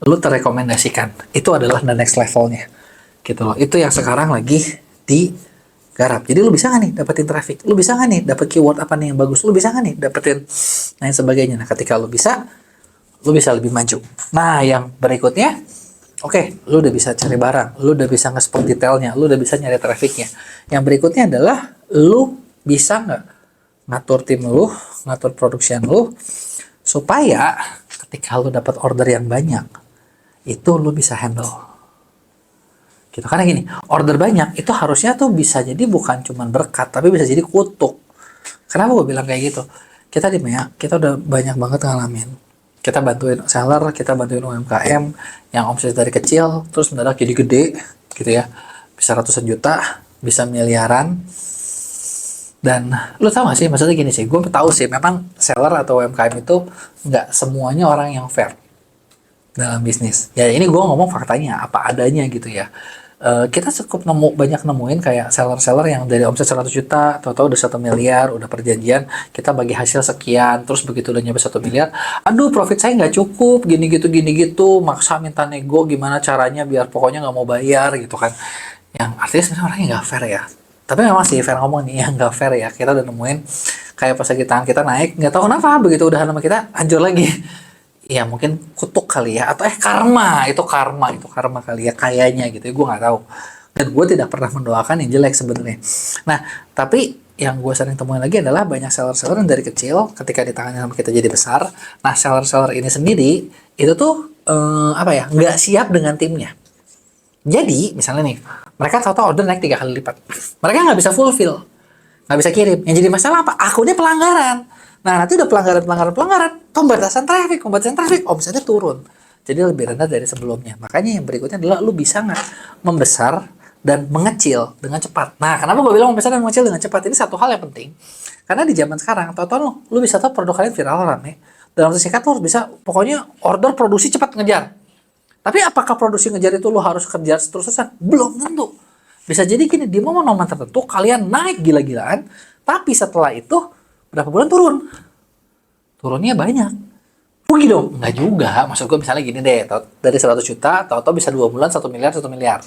lu terrekomendasikan. Itu adalah the next levelnya gitu loh. Itu yang sekarang lagi digarap. Jadi lu bisa nggak nih dapetin traffic, lu bisa nggak nih dapet keyword apa nih yang bagus, lu bisa nggak nih dapetin lain sebagainya. Nah ketika lu bisa lebih maju. Nah yang berikutnya, oke, lu udah bisa cari barang, lu udah bisa nge-spot detailnya, lu udah bisa nyari trafficnya. Yang berikutnya adalah lu bisa nggak ngatur tim lu, ngatur production lu, supaya ketika lu dapat order yang banyak, itu lu bisa handle. Gitu. Karena gini, order banyak itu harusnya tuh bisa jadi bukan cuma berkat, tapi bisa jadi kutuk. Kenapa gue bilang kayak gitu? Kita di MEA, kita udah banyak banget ngalamin. Kita bantuin seller, kita bantuin UMKM yang omset dari kecil terus mendadak jadi gede gitu ya, bisa ratusan juta, bisa miliaran. Dan lu tau gak sih, maksudnya gini sih, gue tahu sih memang seller atau UMKM itu nggak semuanya orang yang fair dalam bisnis ya. Ini gue ngomong faktanya apa adanya gitu ya. Kita cukup banyak nemuin kayak seller-seller yang dari omset 100 juta, tahu-tahu udah 1 miliar, udah perjanjian, kita bagi hasil sekian, terus begitu udah nyampe 1 miliar, aduh profit saya nggak cukup, gini gitu, maksa minta nego, gimana caranya biar pokoknya nggak mau bayar gitu kan. Yang artinya sebenarnya orangnya nggak fair ya. Tapi memang sih fair ngomong nih, yang nggak fair ya, kita udah nemuin kayak pas lagi tangan kita naik, nggak tahu kenapa, begitu udah nama kita hancur lagi. Ya mungkin kutuk kali ya, atau karma kali ya, kayaknya gitu ya, gue nggak tahu. Dan gue tidak pernah mendoakan yang jelek sebenarnya. Nah tapi yang gue sering temuin lagi adalah banyak seller-seller yang dari kecil ketika ditangani sama kita jadi besar. Nah seller-seller ini sendiri itu tuh nggak siap dengan timnya. Jadi misalnya nih, mereka tahu-tahu order naik 3 kali lipat, mereka nggak bisa fulfill, nggak bisa kirim. Yang jadi masalah apa? Akunnya pelanggaran. Nah nanti udah pelanggaran, pembatasan traffic, omsetnya turun. Jadi lebih rendah dari sebelumnya. Makanya yang berikutnya adalah lu bisa nggak membesar dan mengecil dengan cepat. Nah kenapa gue bilang membesar dan mengecil dengan cepat? Ini satu hal yang penting. Karena di zaman sekarang, tahu-tahu lu bisa tahu produk kalian viral rame. Dalam waktu singkat lu harus bisa, pokoknya order produksi cepat ngejar. Tapi apakah produksi ngejar itu lu harus kerja terus-terusan? Belum tentu. Bisa jadi gini, di momen-momen tertentu kalian naik gila-gilaan, tapi setelah itu berapa bulan turunnya banyak, rugi dong. Nggak juga, maksud gue misalnya gini deh, dari 100 juta tahu-tahu bisa 2 bulan 1 miliar,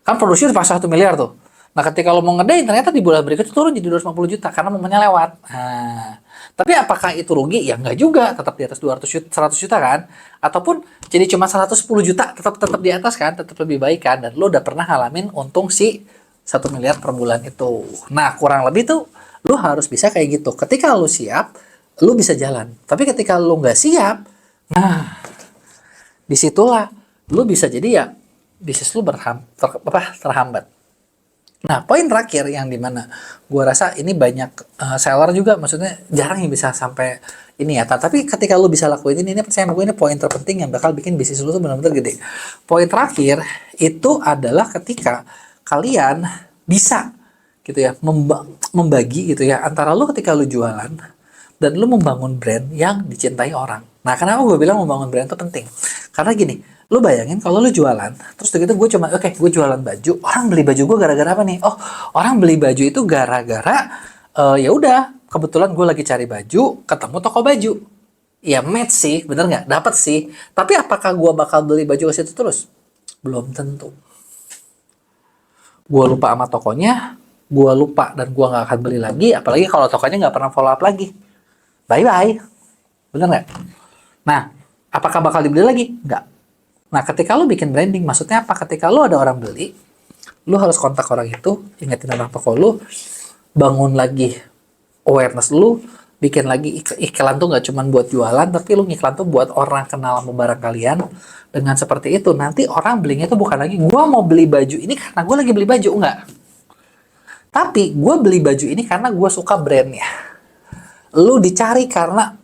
kan produksi udah pas 1 miliar tuh. Nah ketika lo mau ngedain, ternyata di bulan berikutnya turun jadi 250 juta karena momennya lewat. Nah, tapi apakah itu rugi? Ya nggak juga, tetap di atas 200 juta, 100 juta kan, ataupun jadi cuma 110 juta, tetap di atas kan, tetap lebih baik kan. Dan lo udah pernah ngalamin untung si 1 miliar per bulan itu. Nah kurang lebih tuh lu harus bisa kayak gitu. Ketika lu siap, lu bisa jalan. Tapi ketika lu nggak siap, nah disitulah lu bisa jadi ya bisnis lu terhambat. Nah poin terakhir yang dimana gue rasa ini banyak seller juga, maksudnya jarang yang bisa sampai ini ya. Tapi ketika lu bisa lakuin ini percaya sama gue, ini poin terpenting yang bakal bikin bisnis lu tuh benar-benar gede. Poin terakhir itu adalah ketika kalian bisa gitu ya, membagi gitu ya, antara lu ketika lu jualan dan lu membangun brand yang dicintai orang. Nah kenapa gue bilang membangun brand itu penting? Karena gini, lu bayangin kalau lu jualan, terus begitu gue cuma gue jualan baju, orang beli baju gue gara-gara apa nih? Oh, orang beli baju itu gara-gara ya udah kebetulan gue lagi cari baju, ketemu toko baju. Ya match sih, bener nggak? Dapat sih. Tapi apakah gue bakal beli baju ke situ terus? Belum tentu. gue lupa sama tokonya, gue lupa dan gue nggak akan beli lagi, apalagi kalau tokonya nggak pernah follow up lagi. Bye-bye. Bener nggak? Nah, apakah bakal dibeli lagi? Nggak. Nah, ketika lu bikin branding, maksudnya apa? Ketika lu ada orang beli, lu harus kontak orang itu, ingetin tentang toko lu, bangun lagi awareness lu, bikin lagi iklan tuh nggak cuma buat jualan, tapi lu iklan tuh buat orang kenal sama barang kalian. Dengan seperti itu, nanti orang belinya itu bukan lagi, gua mau beli baju ini karena gue lagi beli baju, enggak. Tapi gue beli baju ini karena gue suka brandnya. Lu dicari karena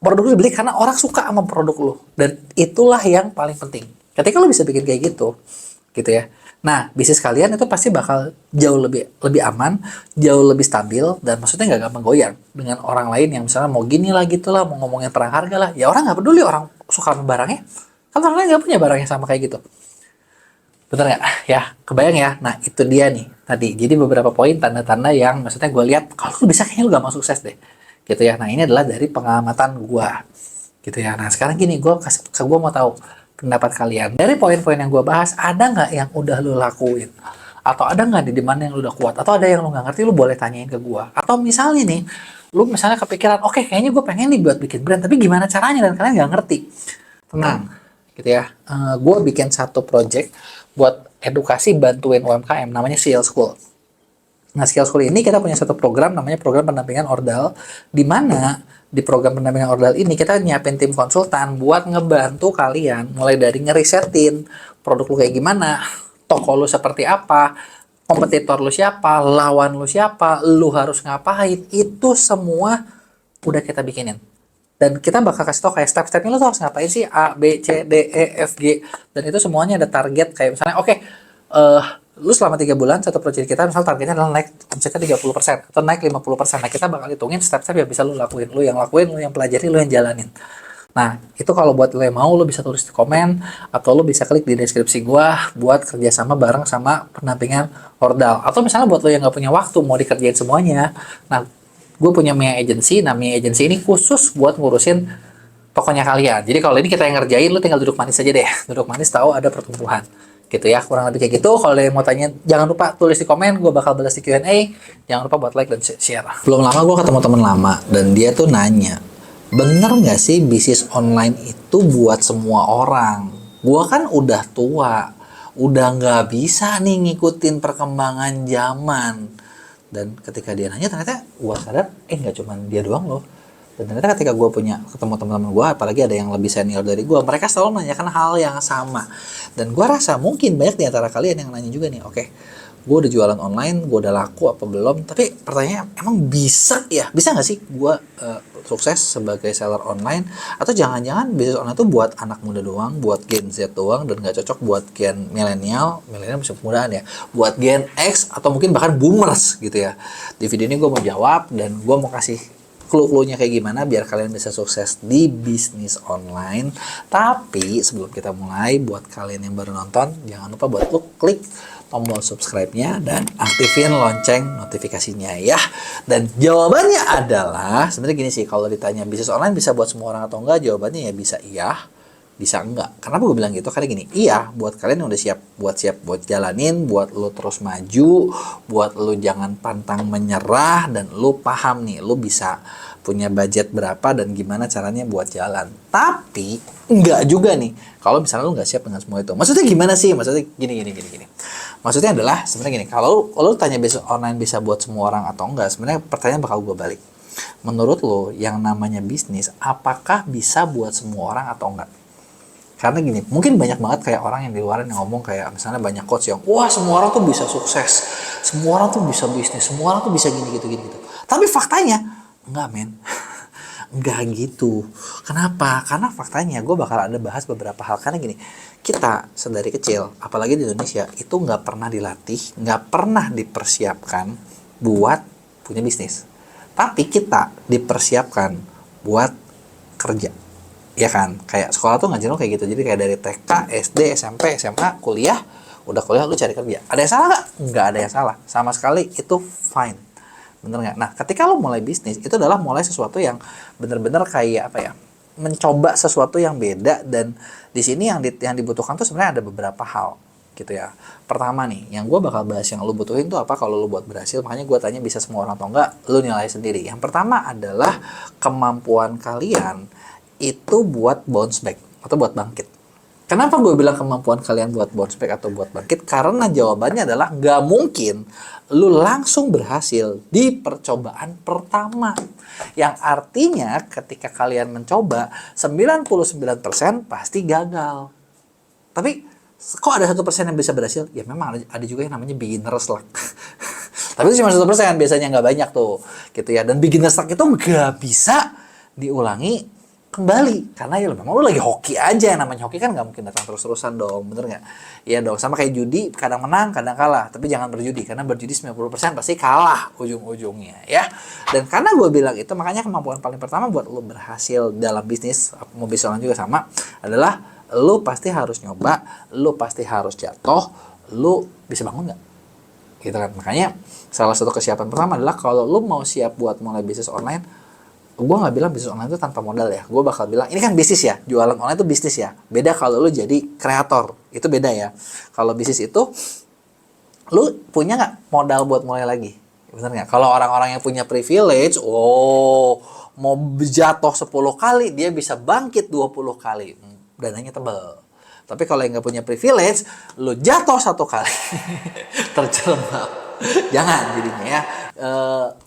produk lu dibeli karena orang suka sama produk lu. Dan itulah yang paling penting. Ketika lu bisa bikin kayak gitu ya. Nah, bisnis kalian itu pasti bakal jauh lebih aman, jauh lebih stabil, dan maksudnya nggak gampang goyang dengan orang lain yang misalnya mau gini lah gitu lah, mau ngomongin perang harga lah. Ya orang nggak peduli orang suka sama barangnya. Kan orang lain nggak punya barang yang sama kayak gitu. Bener nggak? Ya, kebayang ya. Nah, itu dia nih tadi. Jadi beberapa poin tanda-tanda yang maksudnya gue lihat, kalau lu bisa kayaknya lu gak mau sukses deh. Gitu ya. Nah, ini adalah dari pengamatan gue. Gitu ya. Nah, sekarang gini, gue mau tahu pendapat kalian. Dari poin-poin yang gue bahas, ada nggak yang udah lu lakuin? Atau ada nggak di mana yang lu udah kuat? Atau ada yang lu nggak ngerti, lu boleh tanyain ke gue. Atau misalnya nih, lu misalnya kepikiran, oke, kayaknya gue pengen nih buat bikin brand, tapi gimana caranya dan kalian nggak ngerti. Tenang, gitu ya. Gue bikin satu project buat edukasi bantuin UMKM, namanya Skill School. Nah, Skill School ini kita punya satu program namanya program pendampingan ordal, di mana di program pendampingan ordal ini kita nyiapin tim konsultan buat ngebantu kalian mulai dari ngerisetin produk lu kayak gimana, toko lu seperti apa, kompetitor lu siapa, lawan lu siapa, lu harus ngapain, itu semua udah kita bikinin. Dan kita bakal kasih tau kayak step-stepnya lo tuh harus ngapain sih, A, B, C, D, E, F, G. Dan itu semuanya ada target, kayak misalnya, oke, lu selama 3 bulan satu proyek kita, misal targetnya adalah naik omsetnya 30%, atau naik 50%. Nah, kita bakal hitungin step-step yang bisa lu lakuin. Lu yang lakuin, lu yang pelajari, lu yang jalanin. Nah, itu kalau buat lo yang mau, lo bisa tulis di komen, atau lo bisa klik di deskripsi gua buat kerjasama bareng sama pendampingan ordal. Atau misalnya buat lo yang nggak punya waktu, mau dikerjain semuanya. Nah, gue punya Mia Agency. Nah, Mia Agency ini khusus buat ngurusin tokonya kalian. Jadi kalau ini kita yang ngerjain, lu tinggal duduk manis aja deh. Duduk manis tahu ada pertumbuhan. Gitu ya, kurang lebih kayak gitu. Kalau ada yang mau tanya, jangan lupa tulis di komen, gue bakal balas di Q&A. Jangan lupa buat like dan share. Belum lama gue ketemu teman lama, dan dia tuh nanya, bener nggak sih bisnis online itu buat semua orang? Gue kan udah tua, udah nggak bisa nih ngikutin perkembangan zaman. Dan ketika dia nanya, ternyata gue sadar, nggak cuma dia doang loh. Dan ternyata ketika gue punya ketemu teman-teman gue, apalagi ada yang lebih senior dari gue, mereka selalu menanyakan hal yang sama. Dan gue rasa mungkin banyak di antara kalian yang nanya juga nih, oke, gue udah jualan online, gue udah laku apa belum? Tapi pertanyaannya, emang bisa ya? Bisa nggak sih gue sukses sebagai seller online? Atau jangan-jangan bisnis online itu buat anak muda doang, buat Gen Z doang, dan nggak cocok buat Gen milenial masih kemudaan ya, buat Gen X atau mungkin bahkan boomers gitu ya. Di video ini gue mau jawab, dan gue mau kasih clue-cluenya kayak gimana biar kalian bisa sukses di bisnis online. Tapi sebelum kita mulai, buat kalian yang baru nonton, jangan lupa buat lu klik tombol subscribe-nya dan aktifin lonceng notifikasinya ya. Dan jawabannya adalah, sebenarnya gini sih, kalau ditanya bisnis online bisa buat semua orang atau enggak, jawabannya ya bisa iya, bisa enggak. Kenapa gue bilang gitu? Karena gini, iya buat kalian yang udah siap buat jalanin, buat lu terus maju, buat lu jangan pantang menyerah, dan lu paham nih, lu bisa punya budget berapa dan gimana caranya buat jalan. Tapi enggak juga nih kalau misalnya lu nggak siap dengan semua itu. Maksudnya gimana sih? Maksudnya gini. Maksudnya adalah sebenarnya gini, kalau lu tanya bisnis online bisa buat semua orang atau enggak, sebenarnya pertanyaan bakal gue balik. Menurut lo yang namanya bisnis, apakah bisa buat semua orang atau enggak? Karena gini, mungkin banyak banget kayak orang yang di luar yang ngomong kayak misalnya banyak coach yang, wah semua orang tuh bisa sukses, semua orang tuh bisa bisnis, semua orang tuh bisa gini gitu. Tapi faktanya, enggak men, enggak gitu. Kenapa? Karena faktanya gue bakal ada bahas beberapa hal. Karena gini, kita sedari kecil, apalagi di Indonesia, itu nggak pernah dilatih, nggak pernah dipersiapkan buat punya bisnis. Tapi kita dipersiapkan buat kerja. Ya kan, kayak sekolah tuh ngajarin lo kayak gitu. Jadi kayak dari TK, SD, SMP, SMA, kuliah, udah kuliah lu cari kerja. Ada yang salah nggak? Nggak ada yang salah, sama sekali, itu fine. Bener nggak? Nah, ketika lo mulai bisnis, itu adalah mulai sesuatu yang bener-bener kayak apa ya, mencoba sesuatu yang beda. Dan di sini yang dibutuhkan tuh sebenarnya ada beberapa hal. gitu ya. Pertama nih, yang gue bakal bahas yang lu butuhin tuh apa kalau lu buat berhasil. Makanya gue tanya bisa semua orang atau enggak, lu nilai sendiri. Yang pertama adalah kemampuan kalian itu buat bounce back atau buat bangkit. Kenapa gue bilang kemampuan kalian buat bounce back atau buat bangkit? Karena jawabannya adalah nggak mungkin lu langsung berhasil di percobaan pertama. Yang artinya ketika kalian mencoba, 99% pasti gagal. Tapi kok ada 1% yang bisa berhasil? Ya memang ada juga yang namanya beginner's luck. Tapi itu cuma 1%, biasanya nggak banyak tuh, gitu ya. Dan beginner's luck itu nggak bisa diulangi kembali, karena ya memang lu lagi hoki aja. Yang namanya hoki kan nggak mungkin datang terus-terusan dong, bener nggak? Iya dong, sama kayak judi, kadang menang, kadang kalah. Tapi jangan berjudi, karena berjudi 90% pasti kalah ujung-ujungnya ya. Dan karena gue bilang itu, makanya kemampuan paling pertama buat lu berhasil dalam bisnis, mau bisnis online juga sama, adalah lu pasti harus nyoba, lu pasti harus jatuh, lu bisa bangun nggak? Gitu kan. Makanya salah satu kesiapan pertama adalah kalau lu mau siap buat mulai bisnis online, gue nggak bilang bisnis online itu tanpa modal ya. Gue bakal bilang ini kan bisnis ya, jualan online itu bisnis ya. Beda kalau lu jadi kreator, itu beda ya. Kalau bisnis itu lu punya nggak modal buat mulai lagi? Bener nggak? Kalau orang-orang yang punya privilege, mau jatuh 10 kali dia bisa bangkit 20 kali. Dananya tebel. Tapi kalau yang nggak punya privilege, lu jatuh 1 kali terjerembab. Jangan jadinya ya.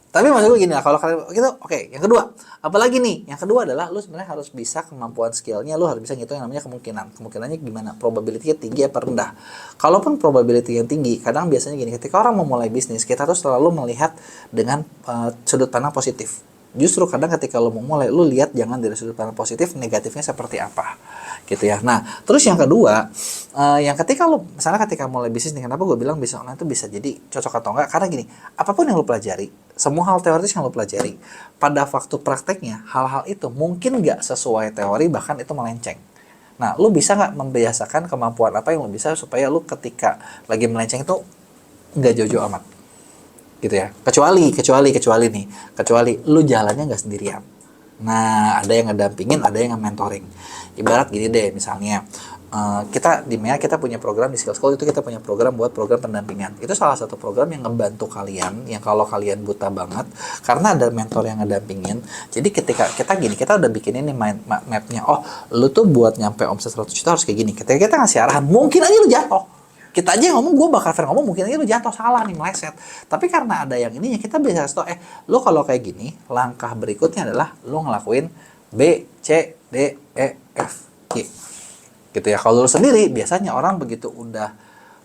Tapi maksud gue gini lah, kalau kalian gitu, oke. Yang kedua, apalagi nih? Yang kedua adalah lu sebenarnya harus bisa kemampuan skillnya, lu harus bisa ngitung yang namanya kemungkinan. Kemungkinannya gimana? Probability-nya tinggi apa rendah? Kalaupun probability yang tinggi, kadang biasanya gini, ketika orang mau mulai bisnis, kita tuh selalu melihat dengan sudut pandang positif. Justru kadang ketika lu mau mulai, lu lihat jangan dari sudut pandang positif, negatifnya seperti apa. Gitu ya. Nah, terus yang kedua, yang ketika lu, misalnya ketika mulai bisnis nih, kenapa gue bilang bisnis online itu bisa jadi cocok atau enggak? Karena gini, apapun yang lu pelajari, semua hal teoritis yang lu pelajari, pada waktu prakteknya, hal-hal itu mungkin nggak sesuai teori, bahkan itu melenceng. Nah, lu bisa nggak membiasakan kemampuan apa yang lu bisa supaya lu ketika lagi melenceng itu nggak jauh-jauh amat. Gitu ya. Kecuali lu jalannya nggak sendirian. Nah, ada yang ngedampingin, ada yang mentoring. Ibarat gini deh, misalnya kita punya program di Skill School, itu kita punya program buat program pendampingan. Itu salah satu program yang ngebantu kalian, yang kalau kalian buta banget, karena ada mentor yang ngedampingin. Jadi ketika kita udah bikin ini mapnya, lu tuh buat nyampe omset 100 juta harus kayak gini. Ketika kita ngasih arahan, mungkin aja lu jatuh. Kita aja ngomong, gue bakal fair ngomong, mungkin aja lu jatuh salah nih, meleset. Tapi karena ada yang ininya, kita bisa kasih tau, lu kalau kayak gini, langkah berikutnya adalah lu ngelakuin B, C, D, E, F, G. Gitu ya. Kalau lu sendiri, biasanya orang begitu udah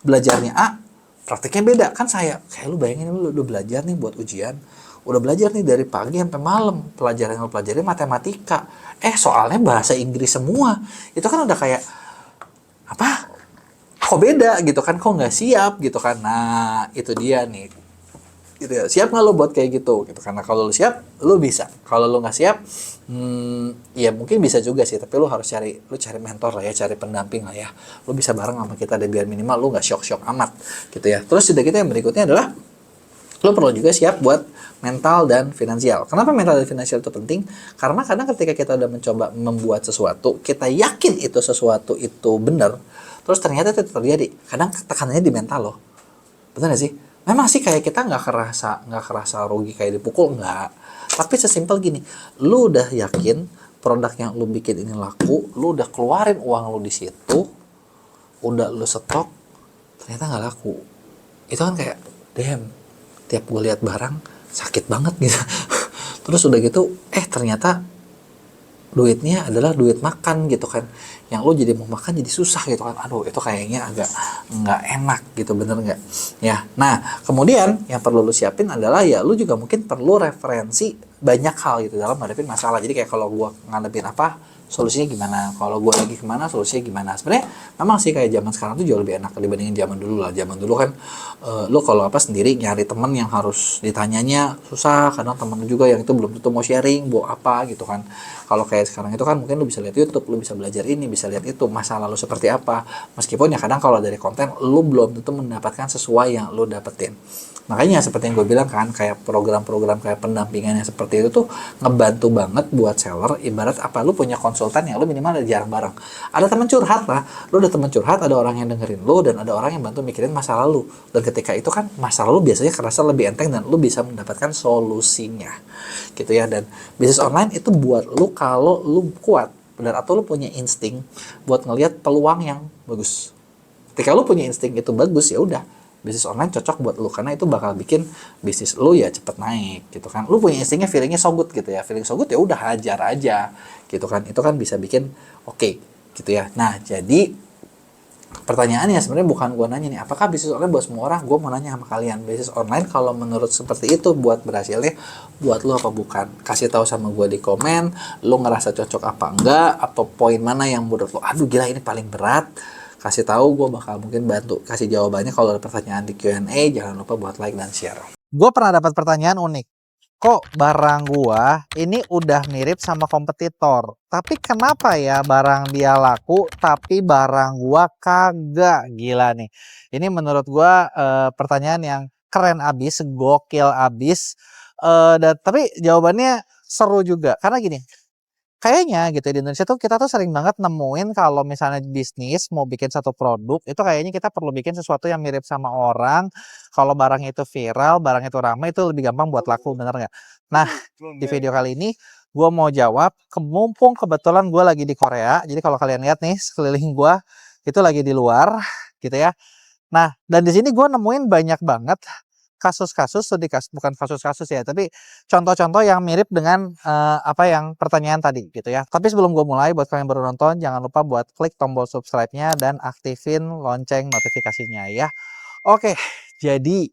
belajarnya A, praktiknya beda. Kan kayak lu bayangin, lu udah belajar nih buat ujian, udah belajar nih dari pagi sampai malam, pelajaran yang lu pelajari matematika. Soalnya bahasa Inggris semua. Itu kan udah kayak, apa? Kok beda gitu kan, kok nggak siap gitu kan. Nah, itu dia nih. Gitu ya. Siap nggak lo buat kayak gitu? Karena kalau lo siap, lo bisa. Kalau lo nggak siap, ya mungkin bisa juga sih. Tapi lo harus cari mentor lah ya, cari pendamping lah ya. Lo bisa bareng sama kita deh, biar minimal lo nggak shock amat gitu ya. Terus sudah kita yang berikutnya adalah lo perlu juga siap buat mental dan finansial. Kenapa mental dan finansial itu penting? Karena kadang ketika kita udah mencoba membuat sesuatu, kita yakin itu sesuatu itu benar, terus ternyata itu terjadi. Kadang tekanannya di mental loh. Benar gak sih? Memang sih kayak kita nggak kerasa rugi kayak dipukul, nggak. Tapi sesimpel gini, lu udah yakin produk yang lu bikin ini laku, lu udah keluarin uang lu di situ, udah lu stok, ternyata nggak laku. Itu kan kayak, damn, tiap gue lihat barang sakit banget gitu. Terus udah gitu, ternyata duitnya adalah duit makan gitu kan, yang lo jadi mau makan jadi susah gitu kan. Aduh, itu kayaknya agak nggak enak gitu, bener nggak ya? Nah, kemudian yang perlu lo siapin adalah ya lo juga mungkin perlu referensi banyak hal gitu dalam ngadepin masalah. Jadi kayak kalau gue ngadepin apa, solusinya gimana, kalau gue lagi kemana, solusinya gimana. Sebenarnya memang sih kayak zaman sekarang tuh jauh lebih enak dibandingin zaman dulu lah. Zaman dulu kan lo kalau apa sendiri nyari temen yang harus ditanyanya susah, kadang temen juga yang itu belum tentu mau sharing bawa apa gitu kan. Kalau kayak sekarang itu kan mungkin lo bisa lihat YouTube, lo bisa belajar ini, bisa lihat itu, masalah lo seperti apa. Meskipun ya kadang kalau dari konten lo belum tentu mendapatkan sesuai yang lo dapetin. Makanya seperti yang gue bilang kan, kayak program-program kayak pendampingan yang seperti itu tuh ngebantu banget buat seller. Ibarat apa, lu punya konsultan konsultan ya lu minimal ada jarang bareng. Ada teman curhat lah, lu ada teman curhat, ada orang yang dengerin lu, dan ada orang yang bantu mikirin masa lalu. Dan ketika itu kan masa lalu biasanya kerasa lebih enteng dan lu bisa mendapatkan solusinya gitu ya. Dan bisnis online itu buat lu kalau lu kuat dan atau lu punya insting buat ngelihat peluang yang bagus. Ketika lu punya insting itu bagus, ya udah, bisnis online cocok buat lu karena itu bakal bikin bisnis lu ya cepet naik gitu kan. Lu punya instingnya, feelingnya so good gitu ya, feeling so good, ya udah hajar aja gitu kan. Itu kan bisa bikin oke gitu ya. Nah, jadi pertanyaannya sebenarnya bukan gua nanya nih apakah bisnis online buat semua orang. Gua mau nanya sama kalian, bisnis online kalau menurut seperti itu buat berhasilnya buat lu apa bukan? Kasih tahu sama gua di komen, lu ngerasa cocok apa enggak, atau poin mana yang menurut lu aduh gila ini paling berat. Kasih tahu, gue bakal mungkin bantu kasih jawabannya. Kalau ada pertanyaan di Q&A, jangan lupa buat like dan share. Gue pernah dapat pertanyaan unik. Kok barang gua ini udah mirip sama kompetitor, tapi kenapa ya barang dia laku tapi barang gua kagak? Gila nih. Ini menurut gua pertanyaan yang keren abis, gokil abis. Tapi jawabannya seru juga karena gini. Kayaknya gitu ya, di Indonesia tuh kita tuh sering banget nemuin kalau misalnya bisnis mau bikin satu produk itu kayaknya kita perlu bikin sesuatu yang mirip sama orang. Kalau barangnya itu viral, barang itu ramai, itu lebih gampang buat laku, bener nggak? Nah, di video kali ini gue mau jawab, mumpung kebetulan gue lagi di Korea. Jadi kalau kalian lihat nih sekeliling gue itu lagi di luar gitu ya. Nah, dan di sini gue nemuin banyak banget kasus-kasus, bukan kasus-kasus ya, tapi contoh-contoh yang mirip dengan apa yang pertanyaan tadi gitu ya. Tapi sebelum gue mulai, buat kalian yang baru nonton, jangan lupa buat klik tombol subscribe-nya dan aktifin lonceng notifikasinya ya. Oke, jadi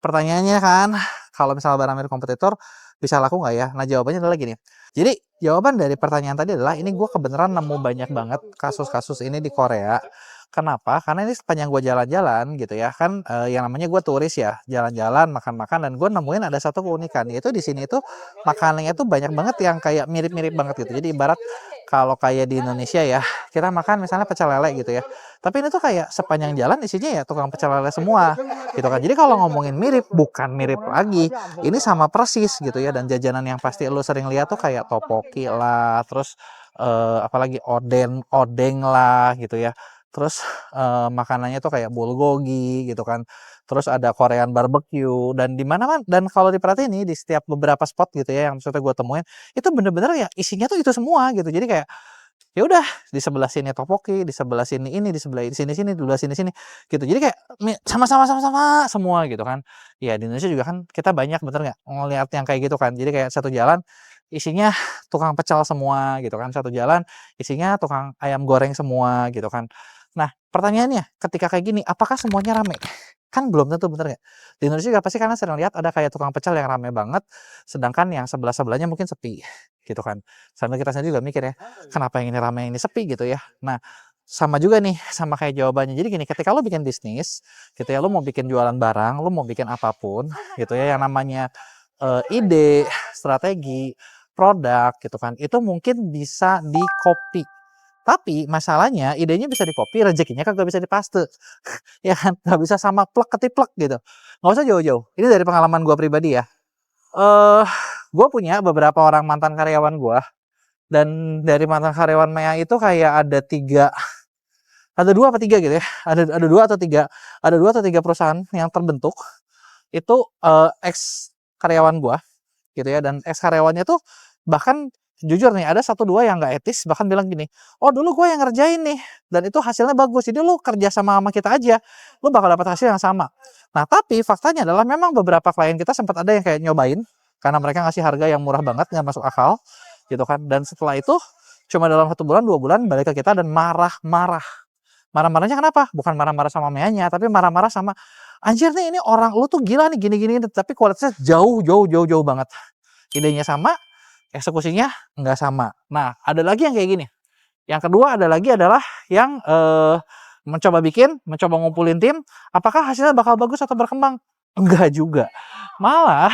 pertanyaannya kan, kalau misalnya barang mirip kompetitor, bisa laku nggak ya? Nah, jawabannya adalah gini. Jadi, jawaban dari pertanyaan tadi adalah, ini gue kebenaran nemu banyak banget kasus-kasus ini di Korea. Kenapa? Karena ini sepanjang gue jalan-jalan gitu ya, kan yang namanya gue turis ya, jalan-jalan, makan-makan, dan gue nemuin ada satu keunikan, yaitu di sini tuh makanannya tuh banyak banget yang kayak mirip-mirip banget gitu. Jadi ibarat kalau kayak di Indonesia ya, kita makan misalnya pecel lele gitu ya. Tapi ini tuh kayak sepanjang jalan isinya ya tukang pecel lele semua gitu kan. Jadi kalau ngomongin mirip, bukan mirip lagi, ini sama persis gitu ya. Dan jajanan yang pasti lu sering lihat tuh kayak topoki lah, terus apalagi odeng lah gitu ya. Terus makanannya tuh kayak bulgogi gitu kan. Terus ada Korean barbecue, dan di mana-mana, dan kalau diperhatiin nih di setiap beberapa spot gitu ya yang maksudnya gue temuin itu bener-bener ya isinya tuh itu semua gitu. Jadi kayak ya udah, di sebelah sini topoki, di sebelah sini ini, di sebelah sini, di sebelah sini gitu. Jadi kayak sama-sama semua gitu kan. Ya di Indonesia juga kan kita banyak bener nggak ngeliat yang kayak gitu kan. Jadi kayak satu jalan isinya tukang pecel semua gitu kan. Satu jalan isinya tukang ayam goreng semua gitu kan. Nah, pertanyaannya ketika kayak gini, apakah semuanya rame? Kan belum tentu, bener nggak? Di Indonesia juga pasti karena sering lihat ada kayak tukang pecel yang rame banget, sedangkan yang sebelah-sebelahnya mungkin sepi gitu kan. Sambil kita sendiri juga mikir ya, kenapa yang ini rame yang ini sepi gitu ya. Nah, sama juga nih, sama kayak jawabannya. Jadi gini, ketika lo bikin bisnis gitu ya, lo mau bikin jualan barang, lo mau bikin apapun gitu ya, yang namanya ide, strategi, produk gitu kan, itu mungkin bisa di-copy. Tapi masalahnya idenya bisa di-copy, rezekinya kagak bisa dipaste. Ya kan, nggak bisa sama plek ketiplek gitu. Nggak usah jauh-jauh. Ini dari pengalaman gue pribadi ya. Gue punya beberapa orang mantan karyawan gue, dan dari mantan karyawan Mea itu kayak ada dua apa tiga gitu ya, ada dua atau tiga perusahaan yang terbentuk itu ex karyawan gue gitu ya. Dan ex karyawannya tuh bahkan jujur nih, ada satu dua yang nggak etis, bahkan bilang gini, oh dulu gue yang ngerjain nih dan itu hasilnya bagus, jadi lu kerja sama kita aja, lu bakal dapat hasil yang sama. Nah, tapi faktanya adalah memang beberapa klien kita sempat ada yang kayak nyobain karena mereka ngasih harga yang murah banget, nggak masuk akal gitu kan. Dan setelah itu cuma dalam 1 bulan 2 bulan balik ke kita dan marah-marahnya kenapa? Bukan marah-marah sama Meanya, tapi marah-marah sama, anjir nih ini orang lu tuh gila nih gini-gini, tapi kualitasnya jauh banget. Idenya sama, eksekusinya nggak sama. Nah, ada lagi yang kayak gini. Yang kedua adalah yang mencoba ngumpulin tim, apakah hasilnya bakal bagus atau berkembang? Enggak juga. Malah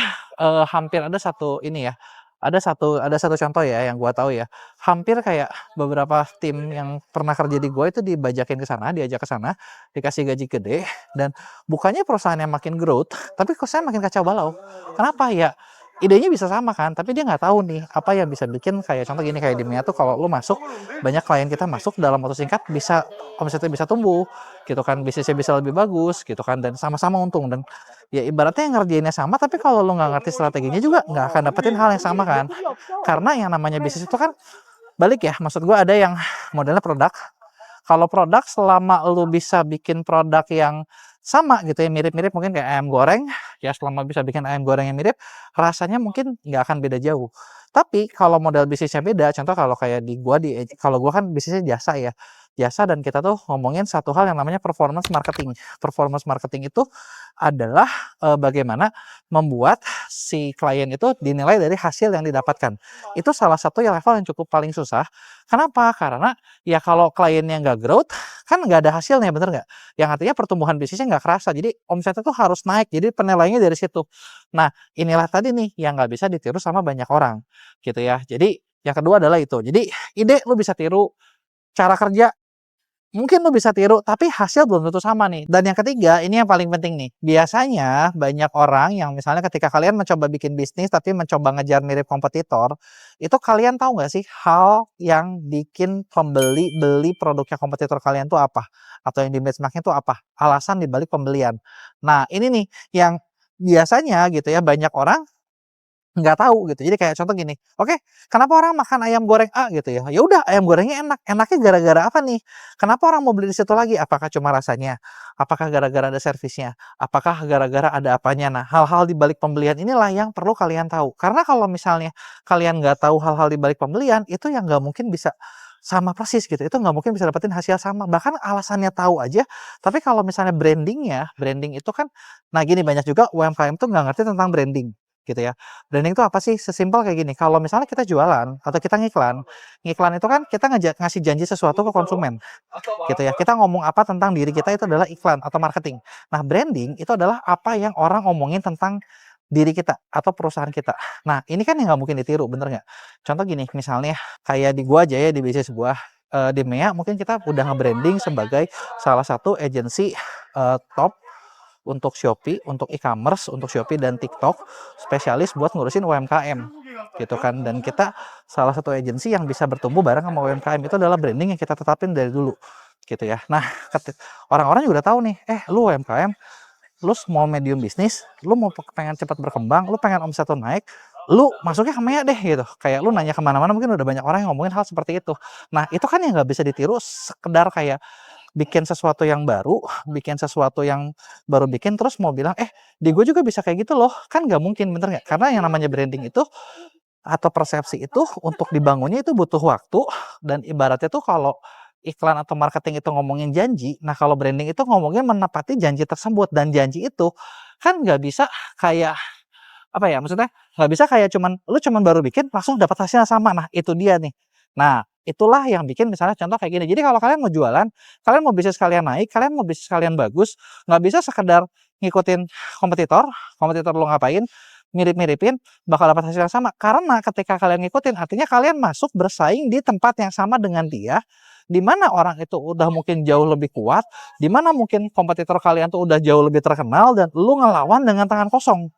hampir ada satu ini ya. Ada satu contoh ya yang gua tahu ya. Hampir kayak beberapa tim yang pernah kerja di gua itu dibajakin ke sana, diajak ke sana, dikasih gaji gede, dan bukannya perusahaan yang makin growth, tapi kok saya makin kacau balau. Kenapa ya? idenya bisa sama kan, tapi dia nggak tahu nih apa yang bisa bikin, kayak contoh gini, kayak di Mia tuh kalau lu masuk, banyak klien kita masuk dalam waktu singkat bisa omsetnya bisa tumbuh gitu kan, bisnisnya bisa lebih bagus gitu kan, dan sama-sama untung. Dan ya ibaratnya yang ngerjainnya sama, tapi kalau lu nggak ngerti strateginya juga nggak akan dapetin hal yang sama kan. Karena yang namanya bisnis itu kan balik ya, maksud gue ada yang modelnya produk. Kalau produk, selama lu bisa bikin produk yang sama gitu ya, mirip-mirip mungkin kayak ayam goreng, ya selama bisa bikin ayam goreng yang mirip, rasanya mungkin nggak akan beda jauh. Tapi kalau model bisnisnya beda, contoh kalau kayak di gua, kalau gua kan bisnisnya jasa ya, jasa, dan kita tuh ngomongin satu hal yang namanya performance marketing. Performance marketing itu adalah bagaimana membuat si klien itu dinilai dari hasil yang didapatkan. Itu salah satu yang level yang cukup paling susah. Kenapa? Karena ya kalau kliennya nggak growth, kan nggak ada hasilnya, bener nggak? Yang artinya pertumbuhan bisnisnya nggak kerasa. Jadi omsetnya tuh harus naik. Jadi penilaiannya dari situ. Nah, inilah tadi nih yang nggak bisa ditiru sama banyak orang, gitu ya. Jadi yang kedua adalah itu. Jadi ide lu bisa tiru, cara kerja mungkin lu bisa tiru, tapi hasil belum tentu sama nih. Dan yang ketiga, ini yang paling penting nih. Biasanya banyak orang yang misalnya ketika kalian mencoba bikin bisnis, tapi mencoba ngejar mirip kompetitor, itu kalian tahu nggak sih hal yang bikin pembeli beli produknya kompetitor kalian tuh apa? Atau yang di benchmarknya tuh apa? Alasan dibalik pembelian. Nah, ini nih yang biasanya gitu ya, banyak orang nggak tahu gitu. Jadi kayak contoh gini, oke, kenapa orang makan ayam goreng A gitu ya? Ya udah, ayam gorengnya enak. Enaknya gara-gara apa nih? Kenapa orang mau beli di situ lagi? Apakah cuma rasanya? Apakah gara-gara ada servisnya? Apakah gara-gara ada apanya? Nah, hal-hal di balik pembelian inilah yang perlu kalian tahu. Karena kalau misalnya kalian nggak tahu hal-hal di balik pembelian, itu yang nggak mungkin bisa sama persis gitu. Itu nggak mungkin bisa dapetin hasil sama. Bahkan alasannya tahu aja, tapi kalau misalnya brandingnya, branding itu kan, nah gini, banyak juga UMKM tuh nggak ngerti tentang branding gitu ya. Branding itu apa sih? Sesimpel kayak gini, kalau misalnya kita jualan atau kita ngiklan, ngiklan itu kan kita ngasih janji sesuatu ke konsumen, gitu ya. Kita ngomong apa tentang diri kita, itu adalah iklan atau marketing. Nah, branding itu adalah apa yang orang ngomongin tentang diri kita atau perusahaan kita. Nah, ini kan yang nggak mungkin ditiru, bener nggak? Contoh gini, misalnya kayak di gua aja ya, di bisnis sebuah di MEA, mungkin kita udah nge-branding sebagai salah satu agensi top untuk Shopee, untuk e-commerce, untuk Shopee dan TikTok, spesialis buat ngurusin UMKM gitu kan. Dan kita salah satu agensi yang bisa bertumbuh bareng sama UMKM, itu adalah branding yang kita tetapin dari dulu gitu ya. Nah, orang-orang juga udah tahu nih, lu UMKM, lu small medium bisnis, lu mau pengen cepat berkembang, lu pengen omset lu naik, lu masuknya ke MEA deh gitu. Kayak lu nanya kemana-mana, mungkin udah banyak orang yang ngomongin hal seperti itu. Nah, itu kan yang nggak bisa ditiru sekedar kayak bikin sesuatu yang baru, bikin sesuatu yang baru bikin, terus mau bilang, di gue juga bisa kayak gitu loh. Kan nggak mungkin, bener nggak? Karena yang namanya branding itu, atau persepsi itu, untuk dibangunnya itu butuh waktu, dan ibaratnya tuh kalau iklan atau marketing itu ngomongin janji, nah kalau branding itu ngomongin menepati janji tersebut. Dan janji itu kan nggak bisa kayak, apa ya, maksudnya nggak bisa kayak lu cuman baru bikin langsung dapat hasilnya sama. Nah, itu dia nih. Nah, itulah yang bikin misalnya contoh kayak gini. Jadi kalau kalian mau jualan, kalian mau bisnis kalian naik, kalian mau bisnis kalian bagus, nggak bisa sekedar ngikutin kompetitor, kompetitor lu ngapain, mirip-miripin, bakal dapat hasil yang sama. Karena ketika kalian ngikutin, artinya kalian masuk bersaing di tempat yang sama dengan dia, di mana orang itu udah mungkin jauh lebih kuat, di mana mungkin kompetitor kalian tuh udah jauh lebih terkenal, dan lu ngelawan dengan tangan kosong.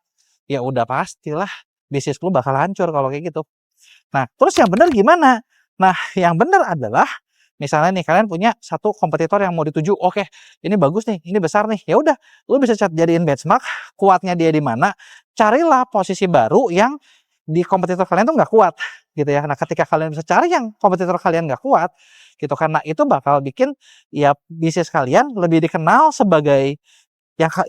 Ya udah pastilah bisnis lu bakal hancur kalau kayak gitu. Nah, terus yang benar gimana? Nah, yang benar adalah misalnya nih kalian punya satu kompetitor yang mau dituju, oke, ini bagus nih, ini besar nih. Ya udah, lu bisa jadiin benchmark, kuatnya dia di mana. Carilah posisi baru yang di kompetitor kalian tuh nggak kuat, gitu ya. Nah, ketika kalian bisa cari yang kompetitor kalian nggak kuat, gitu, karena itu bakal bikin ya bisnis kalian lebih dikenal sebagai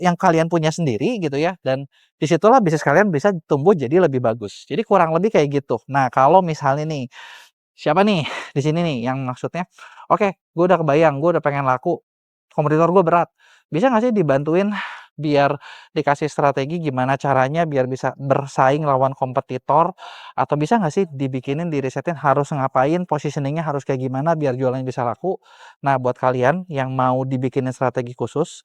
yang kalian punya sendiri gitu ya, dan disitulah bisnis kalian bisa tumbuh jadi lebih bagus. Jadi kurang lebih kayak gitu. Nah, kalau misalnya nih, siapa nih di sini nih yang maksudnya, oke, gue udah kebayang, gue udah pengen laku, kompetitor gue berat. Bisa nggak sih dibantuin biar dikasih strategi gimana caranya biar bisa bersaing lawan kompetitor, atau bisa nggak sih dibikinin, dirisetin harus ngapain, positioningnya harus kayak gimana biar jualannya bisa laku. Nah, buat kalian yang mau dibikinin strategi khusus,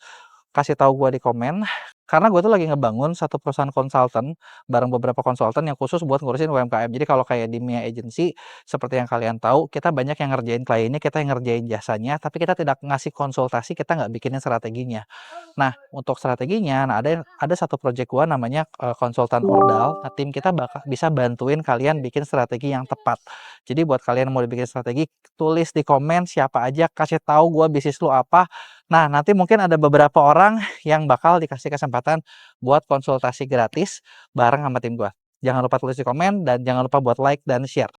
kasih tahu gue di komen. Karena gue tuh lagi ngebangun satu perusahaan konsultan bareng beberapa konsultan yang khusus buat ngurusin UMKM. Jadi kalau kayak di Mia Agency, seperti yang kalian tahu, kita banyak yang ngerjain kliennya, kita yang ngerjain jasanya, tapi kita tidak ngasih konsultasi, kita nggak bikinin strateginya. Nah, untuk strateginya, nah ada satu project gua namanya konsultan ordal. Nah, tim kita bakal bisa bantuin kalian bikin strategi yang tepat. Jadi buat kalian yang mau bikin strategi, tulis di komen siapa aja, kasih tahu gua bisnis lu apa. Nah, nanti mungkin ada beberapa orang yang bakal dikasih kesempatan buat konsultasi gratis bareng sama tim gua. Jangan lupa tulis di komen dan jangan lupa buat like dan share.